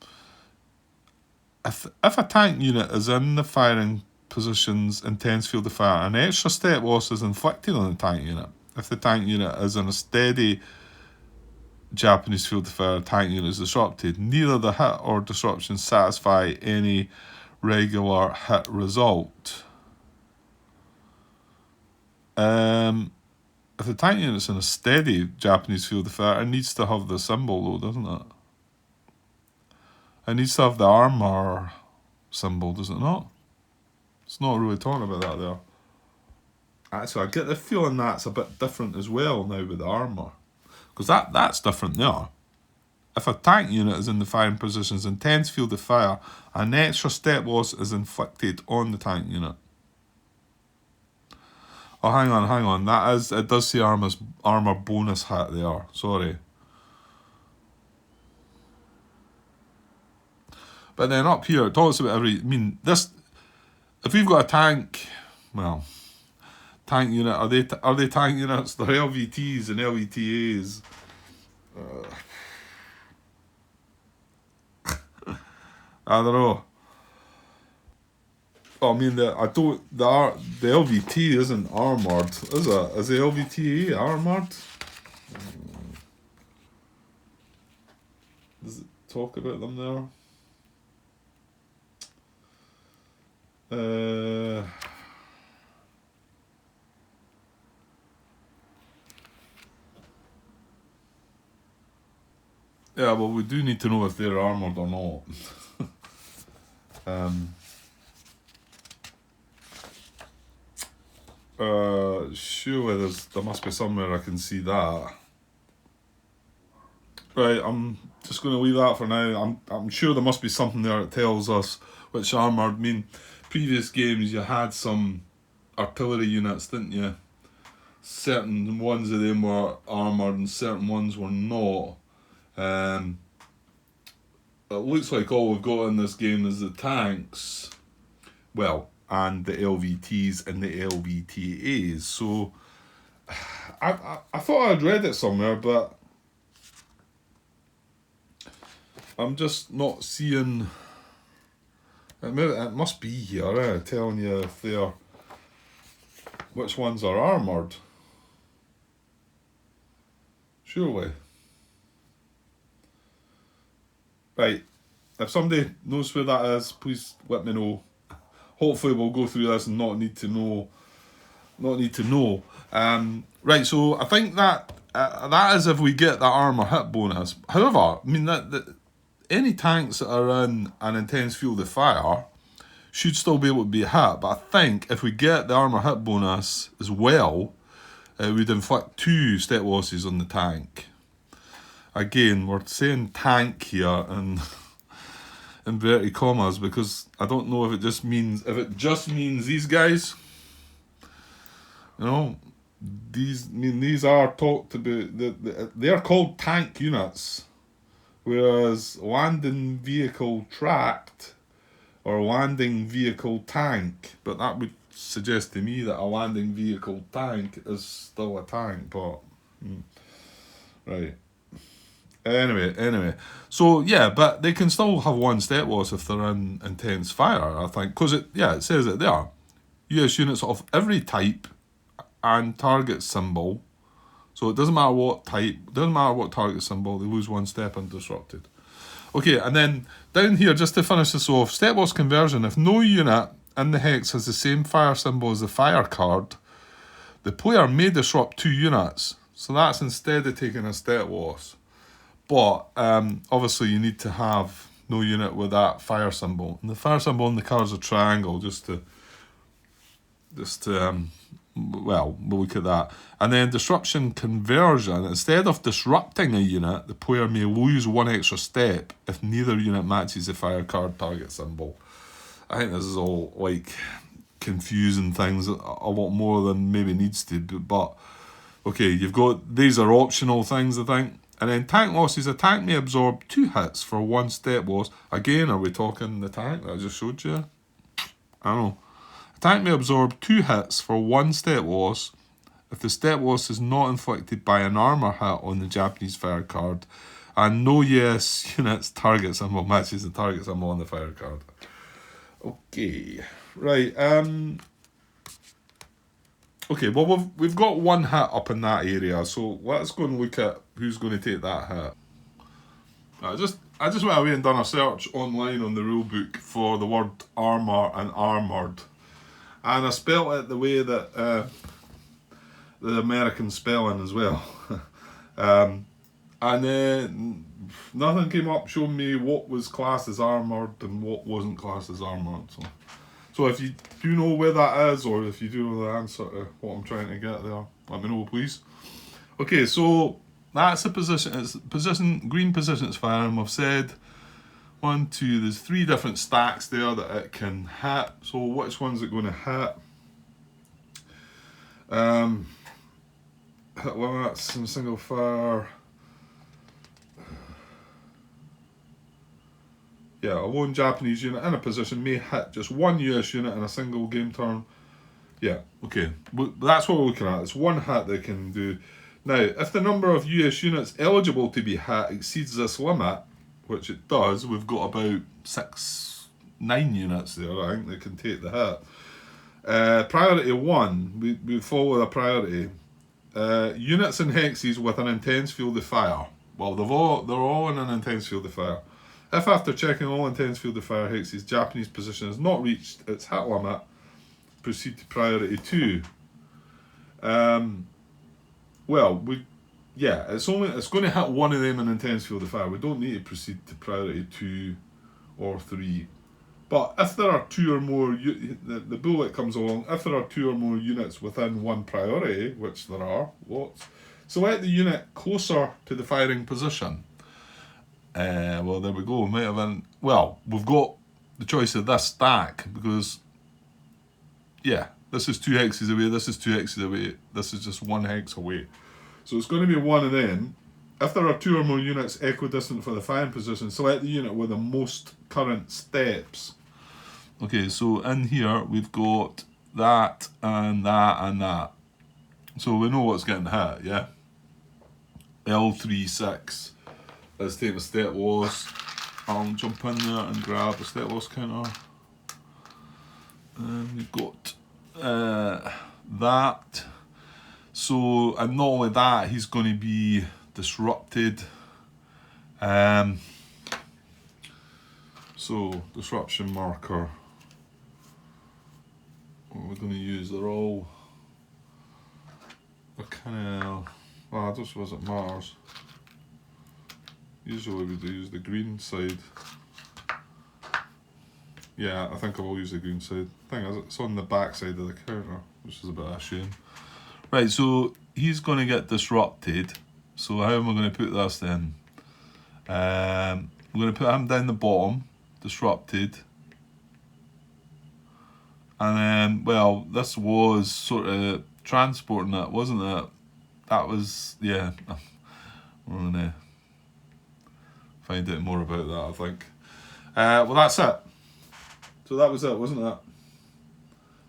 If a tank unit is in the firing position's intense field of fire, an extra step loss is inflicted on the tank unit. If the tank unit is in a steady Japanese field of fire, tank unit is disrupted. Neither the hit or disruption satisfy any regular hit result. If the tank unit's in a steady Japanese field of fire, it needs to have the symbol though, doesn't it? It needs to have the armor symbol, does it not? It's not really talking about that there. Actually, I get the feeling that's a bit different as well now with the armor. Because that's different there. If a tank unit is in the firing position's intense field of fire, an extra step loss is inflicted on the tank unit. Oh, hang on. It does say armor bonus hit there. Sorry. But then up here, it talks about if we've got a tank, well, tank unit, are they tank units? They're LVTs and LVTAs. I don't know. I mean, the LVT isn't armoured, is it? Is the LVTA armoured? Does it talk about them there? Yeah, well, we do need to know if they're armoured or not. Surely there must be somewhere I can see that. Right, I'm just going to leave that for now. I'm sure there must be something there that tells us which armoured. I mean, previous games you had some artillery units, didn't you? Certain ones of them were armoured and certain ones were not. It looks like all we've got in this game is the tanks, well, and the LVTs and the LVTAs. So I thought I'd read it somewhere, but I'm just not seeing. It must be here, telling you if they're which ones are armoured. Surely. Right, if somebody knows where that is, please let me know. Hopefully we'll go through this and not need to know. Right, so I think that that is if we get that armour hit bonus. However, I mean that any tanks that are in an intense field of fire should still be able to be hit. But I think if we get the armour hit bonus as well, it would inflict 2 stat losses on the tank. Again, we're saying tank here in inverted commas because I don't know if it just means these guys. You know, these are talked about. They are called tank units, whereas landing vehicle tracked or landing vehicle tank. But that would suggest to me that a landing vehicle tank is still a tank. But right. Anyway, so yeah, but they can still have 1 stat loss if they're in intense fire, I think, because it says it there. US units of every type and target symbol, so it doesn't matter what type, doesn't matter what target symbol, they lose 1 step undisrupted. Okay, and then down here, just to finish this off, stat loss conversion. If no unit in the hex has the same fire symbol as the fire card, the player may disrupt 2 units. So that's instead of taking a stat loss. But obviously you need to have no unit with that fire symbol. And the fire symbol on the card is a triangle, well, we'll look at that. And then disruption conversion. Instead of disrupting a unit, the player may lose 1 extra step if neither unit matches the fire card target symbol. I think this is all like confusing things a lot more than maybe needs to. But okay, you've got, these are optional things, I think. And then tank losses. A tank may absorb 2 hits for 1 step loss. Again, are we talking the tank that I just showed you? I don't know. A tank may absorb 2 hits for 1 step loss if the step loss is not inflicted by an armour hit on the Japanese fire card and no US unit's target symbol matches the target symbol on the fire card. Okay, right. Okay, well, we've got 1 hit up in that area, so let's go and look at who's going to take that hit. I just went away and done a search online on the rulebook for the word armour and armoured, and I spelt it the way that the American spelling as well. And then nothing came up showing me what was classed as armoured and what wasn't classed as armoured. So if you do know where that is, or if you do know the answer to what I'm trying to get there, let me know, please. Okay, so that's the position. It's green position it's firing. We've said 1, 2. There's 3 different stacks there that it can hit. So which one's it going to hit? Hit limits in single fire. Yeah, a lone Japanese unit in a position may hit just 1 US unit in a single game turn. Yeah, okay. That's what we're looking at. It's 1 hit they can do. Now, if the number of US units eligible to be hit exceeds this limit, which it does, we've got about 9 units there, I think, that can take the hit. Priority 1, we follow the priority. Units in hexes with an intense field of fire. Well, they're all in an intense field of fire. If after checking all intense field of fire hexes, Japanese position has not reached its hit limit, proceed to priority 2. Well, it's going to hit 1 of them in intense field of fire. We don't need to proceed to priority 2 or 3. But if there are 2 or more, the bullet comes along. If there are 2 or more units within 1 priority, which there are lots, select the unit closer to the firing position. Well, there we go. We might have we've got the choice of this stack because, this is 2 hexes away, this is 2 hexes away, this is just 1 hex away. So it's going to be 1 of them. If there are 2 or more units equidistant for the firing position, select the unit with the most current steps. Okay, so in here we've got that and that and that. So we know what's getting hit, yeah? L36. Let's take the stat loss. I'll jump in there and grab the stat loss counter. And we've got that. So, and not only that, he's going to be disrupted. So, disruption marker. What we're going to use, they're kind of, well, I don't suppose it matters. Usually we do use the green side. Yeah, I think I will use the green side. Thing is, it's on the back side of the counter, which is a bit of a shame. Right, so he's going to get disrupted. So how am I going to put this then? I'm going to put him down the bottom, disrupted. And then, well, this was sort of transporting it, wasn't it? That was, yeah. We're going to find out more about that, I think. Well, that's it. So that was it, wasn't it?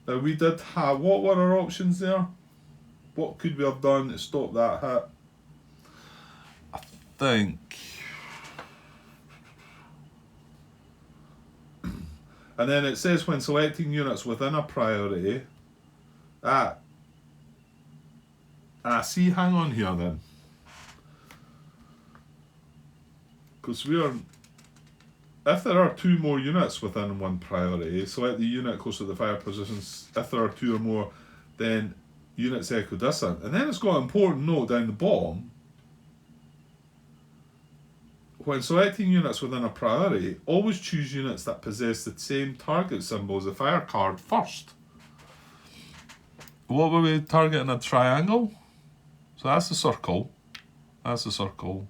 Now we did have, what were our options there? What could we have done to stop that hit? I think... And then it says when selecting units within a priority. See, hang on here then. Because if there are 2 more units within one priority, select the unit close to the fire positions. If there are 2 or more, then units equidistant. And then it's got an important note down the bottom. When selecting units within a priority, always choose units that possess the same target symbol as the fire card first. What were we targeting? A triangle? So that's the circle. That's the circle.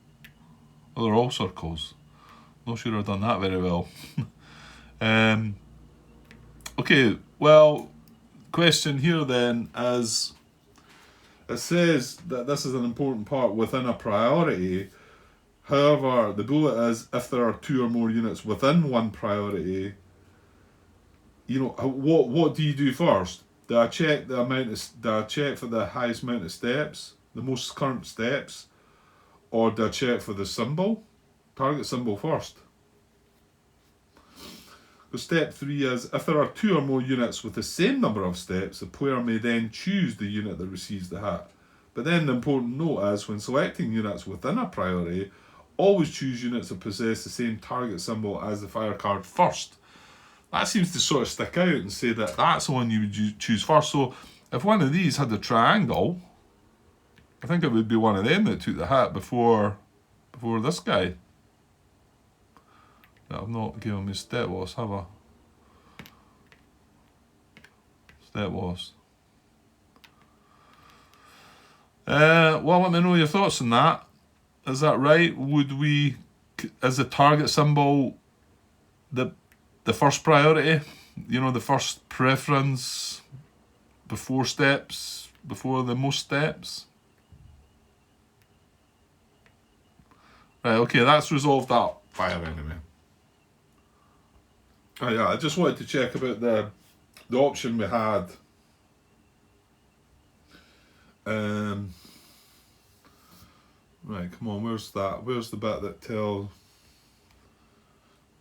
Oh, they're all circles. Not sure I've done that very well. Okay, well, question here then is, it says that this is an important part within a priority. However, the bullet is if there are 2 or more units within one priority, you know, what do you do first? Do I check do I check for the highest amount of steps, the most current steps, or do I check for the symbol, target symbol first? So step 3 is if there are 2 or more units with the same number of steps, the player may then choose the unit that receives the hit. But then the important note is when selecting units within a priority, always choose units that possess the same target symbol as the fire card first. That seems to sort of stick out and say that that's the one you would choose first. So if one of these had a triangle, I think it would be one of them that took the hit before this guy. I've not given me step loss, have I? Step loss. Well, let me know your thoughts on that. Is that right? Is the target symbol the first priority? You know, the first preference before steps, before the most steps? Right, okay, that's resolved that fire anyway. Oh yeah, I just wanted to check about the option we had. Right, come on, where's that? Where's the bit that tells...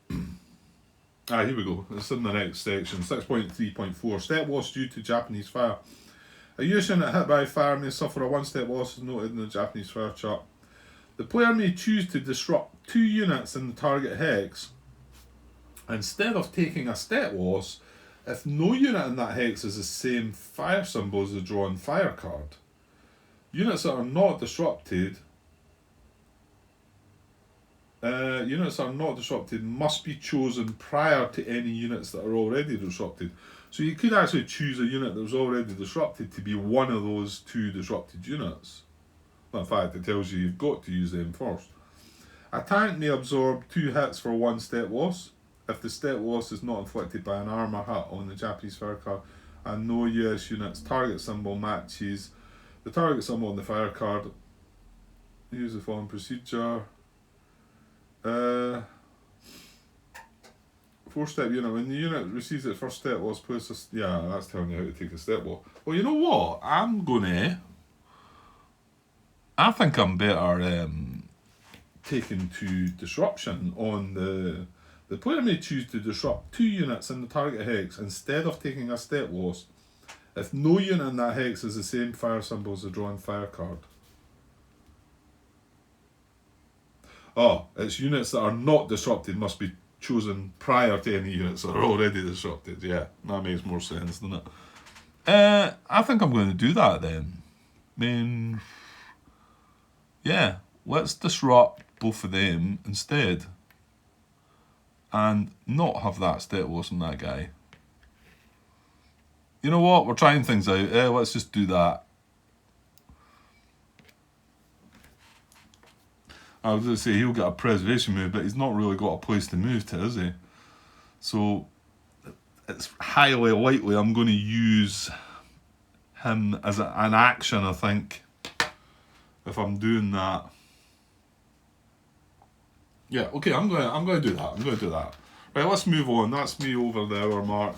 here we go. It's in the next section. 6.3.4. Step loss due to Japanese fire. A US unit hit by fire may suffer a 1-step loss as noted in the Japanese fire chart. The player may choose to disrupt 2 units in the target hex instead of taking a step loss if no unit in that hex is the same fire symbol as the drawn fire card. Units that are not disrupted must be chosen prior to any units that are already disrupted. So you could actually choose a unit that was already disrupted to be one of those 2 disrupted units. In fact, it tells you you've got to use them first. A tank may absorb 2 hits for 1 step loss if the step loss is not inflicted by an armour hit on the Japanese fire card and no US unit's target symbol matches the target symbol on the fire card. Use the following procedure. 4-step unit. When the unit receives its first step loss, place a... Yeah, that's telling you how to take a step loss. Well, you know what? I think I'm better taking to disruption on the player may choose to disrupt 2 units in the target hex instead of taking a step loss if no unit in that hex is the same fire symbol as the drawn fire card. Oh, it's units that are not disrupted must be chosen prior to any units that are already disrupted. Yeah, that makes more sense, doesn't it? I think I'm going to do that then. I mean, yeah, let's disrupt both of them instead. And not have that Stetelos and that guy. You know what? We're trying things out. Let's just do that. I was going to say he'll get a preservation move, but he's not really got a place to move to, is he? So it's highly likely I'm going to use him as an action, I think, if I'm doing that. Yeah, okay, I'm going to do that. Right, let's move on. That's me over the hour mark.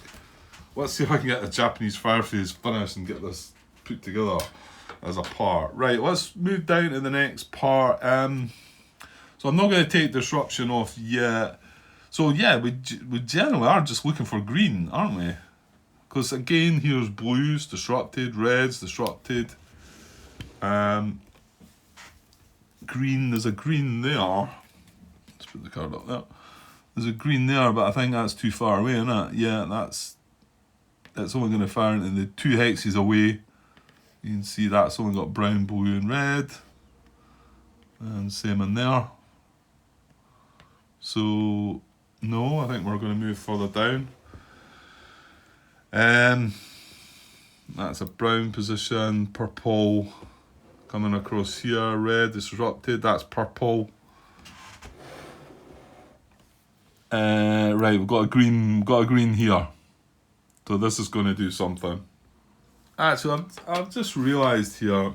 Let's see if I can get the Japanese Fireface finished and get this put together as a part. Right, let's move down to the next part. So I'm not going to take disruption off yet. So yeah, we generally are just looking for green, aren't we? Because again, here's blues disrupted, reds disrupted. Green, there's a green there. Let's put the card up there. There's a green there, but I think that's too far away, isn't it? Yeah, that's only going to fire into the 2 hexes away. You can see that's only got brown, blue and red. And same in there. So, no, I think we're going to move further down. That's a brown position, purple coming across here, red disrupted, that's purple. Right, we've got a green here. So this is going to do something. Actually, I've just realised here,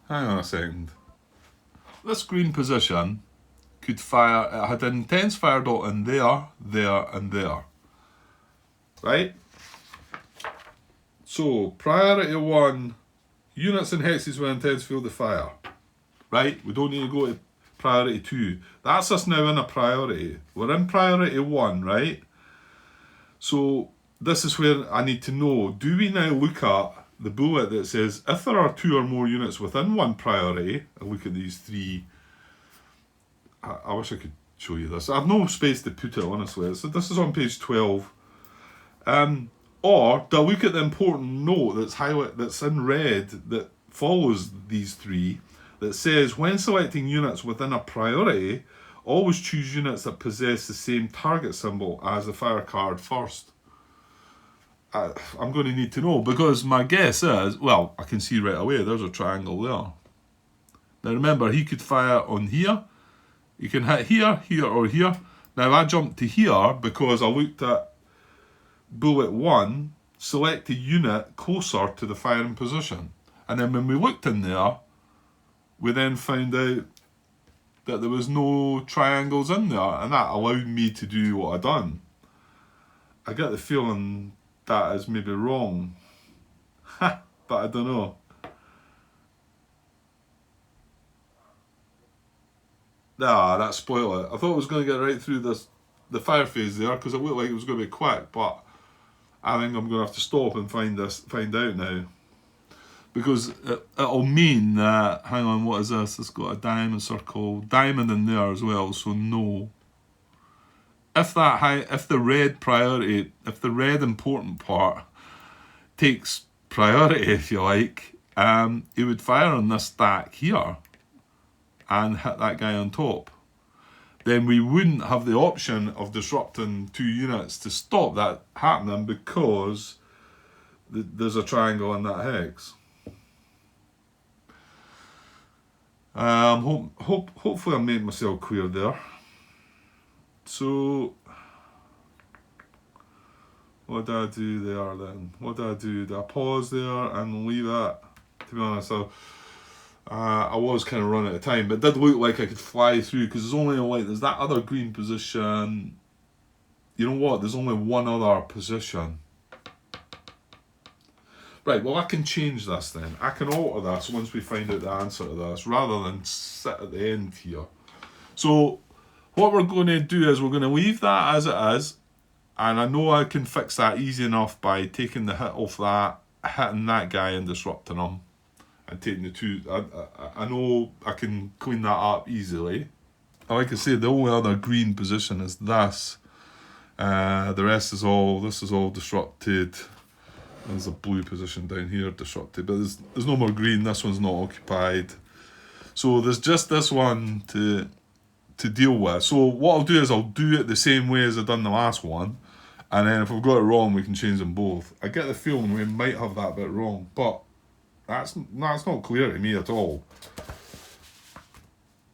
hang on a second. This green position could fire, it had an intense fire dot in there, and there. Right? So, priority 1, units and hexes with intense field of fire. Right? We don't need to go to priority 2. That's us now in a priority. We're in priority 1, right? So, this is where I need to know, do we now look at the bullet that says, if there are 2 or more units within one priority, and look at these 3, I wish I could show you this. I have no space to put it, honestly. So this is on page 12. Or do I look at the important note that's in red that follows these 3, that says, when selecting units within a priority, always choose units that possess the same target symbol as the fire card first. I'm going to need to know, because my guess is, well, I can see right away, there's a triangle there. Now remember, he could fire on here, you can hit here, here or here. Now I jumped to here because I looked at bullet 1, select a unit closer to the firing position. And then when we looked in there, we then found out that there was no triangles in there, and that allowed me to do what I done. I get the feeling that is maybe wrong, but I don't know. That spoiled it. I thought I was going to get right through the fire phase there, because it looked like it was going to be quick, but I think I'm going to have to stop and find out now. Because it'll mean that, hang on, what is this? It's got a diamond circle, diamond in there as well, so no. If the red important part takes priority, if you like, it would fire on this stack here and hit that guy on top. Then we wouldn't have the option of disrupting 2 units to stop that happening, because there's a triangle in that hex. Hopefully I made myself clear there. So, what did I do there then? What did I do? Did I pause there and leave it? To be honest, I was kind of running out of time, but it did look like I could fly through, because there's only there's that other green position. You know what? There's only one other position. Right, well I can change this then. I can alter this once we find out the answer to this, rather than sit at the end here. So what we're going to do is we're going to leave that as it is, and I know I can fix that easy enough by taking the hit off that, hitting that guy and disrupting him. and taking the two. I know I can clean that up easily. Like I say, the only other green position is this. The rest is all, this is all disrupted. There's a blue position down here, disrupted, but there's no more green. This one's not occupied. So there's just this one to deal with. So what I'll do is I'll do it the same way as I've done the last one, and then if we've got it wrong, we can change them both. I get the feeling we might have that bit wrong, but that's not clear to me at all.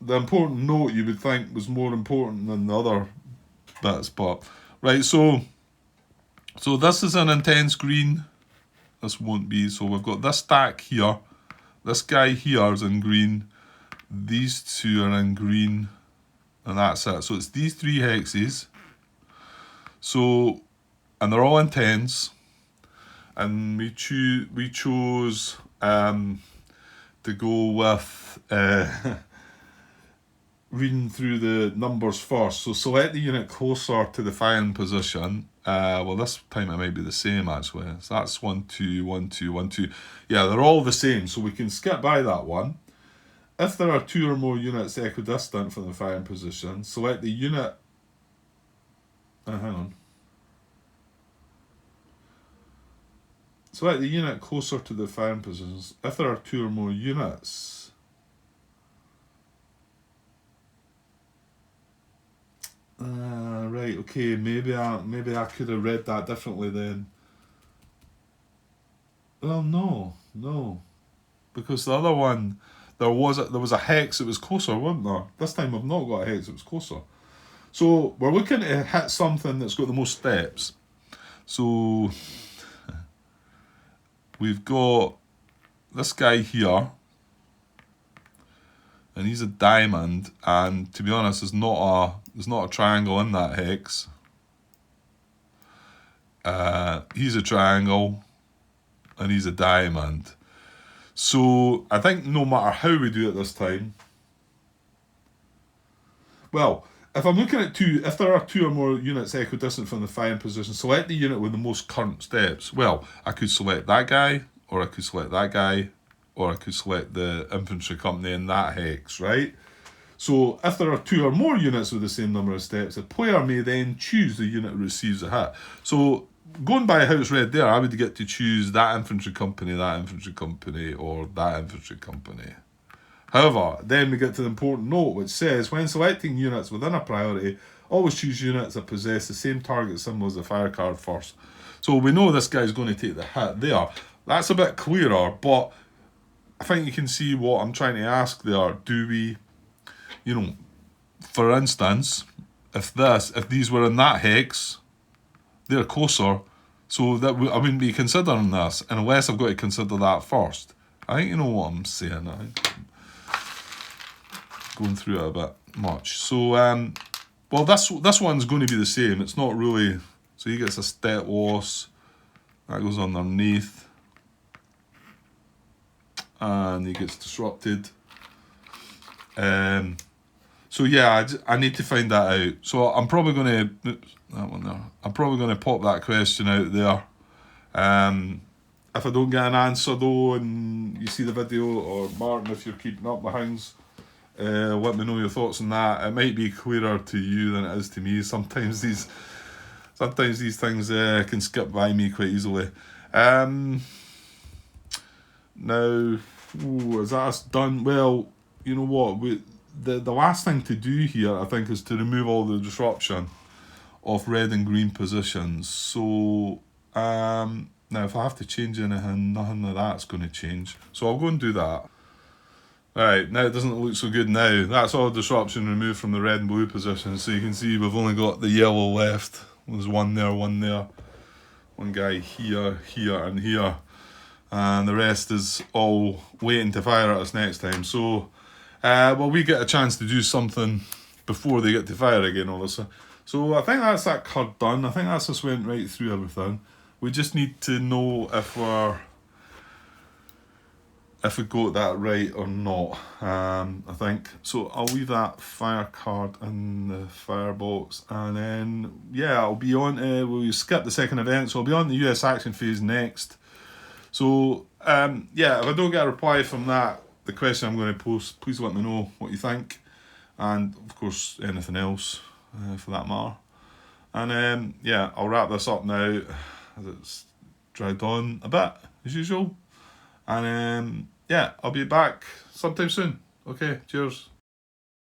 The important note you would think was more important than the other bits, but right, so this is an intense green. This won't be. So we've got this stack here. This guy here is in green. These two are in green, and that's it. So it's these 3 hexes. So, and they're all intense, and we chose to go with reading through the numbers first. So select the unit closer to the firing position. Well, this time it might be the same actually. So that's 1, 2, 1, 2, 1, 2. Yeah, they're all the same, so we can skip by that one. If there are 2 or more units equidistant from the firing position, select the unit. Hang on. Select the unit closer to the firing positions. If there are 2 or more units. Right, okay, maybe I could have read that differently then. Well, no. Because the other one, there was a hex that was closer, wasn't there? This time I've not got a hex that was closer. So we're looking to hit something that's got the most steps. So we've got this guy here, and he's a diamond, and to be honest, there's not a triangle in that hex. He's a triangle, and he's a diamond. So I think no matter how we do it this time, well, if I'm looking at if there are 2 or more units equidistant from the firing position, select the unit with the most current steps. Well, I could select that guy, or I could select that guy, or I could select the infantry company in that hex, right? So if there are 2 or more units with the same number of steps, the player may then choose the unit that receives a hit. So going by how it's read there, I would get to choose that infantry company, or that infantry company. However, then we get to the important note, which says, when selecting units within a priority, always choose units that possess the same target symbol as the fire card first. So we know this guy's going to take the hit there. That's a bit clearer, but I think you can see what I'm trying to ask there. Do we, for instance, if these were in that hex, they're closer, so that I wouldn't be considering this unless I've got to consider that first. I think you know what I'm saying. I think I'm going through it a bit much. So, well, this one's going to be the same. It's not really. So he gets a step loss. That goes underneath, and he gets disrupted. So yeah, I need to find that out. So I'm probably going to I'm probably going to pop that question out there. If I don't get an answer though, and you see the video, or Martin, if you're keeping up with things, let me know your thoughts on that. It might be clearer to you than it is to me. Sometimes these things can skip by me quite easily. Now, is that us done? Well, you know what? The last thing to do here, I think, is to remove all the disruption of red and green positions. So, now if I have to change anything, nothing of that's going to change. So I'll go and do that. Alright, now it doesn't look so good now. That's all disruption removed from the red and blue positions. So you can see we've only got the yellow left. There's one there. One guy here, and here. And the rest is all waiting to fire at us next time. So, well, we get a chance to do something before they get to fire again, obviously. So I think that's that card done. I think that's just went right through everything. We just need to know if we got that right or not. I think so. I'll leave that fire card in the firebox, and then yeah, I'll be on. We'll skip the second event, so I'll be on the US action phase next. So, yeah, if I don't get a reply from that, the question I'm going to post, please let me know what you think. And, of course, anything else for that matter. And, yeah, I'll wrap this up now as it's dragged on a bit, as usual. And, yeah, I'll be back sometime soon. Okay, cheers.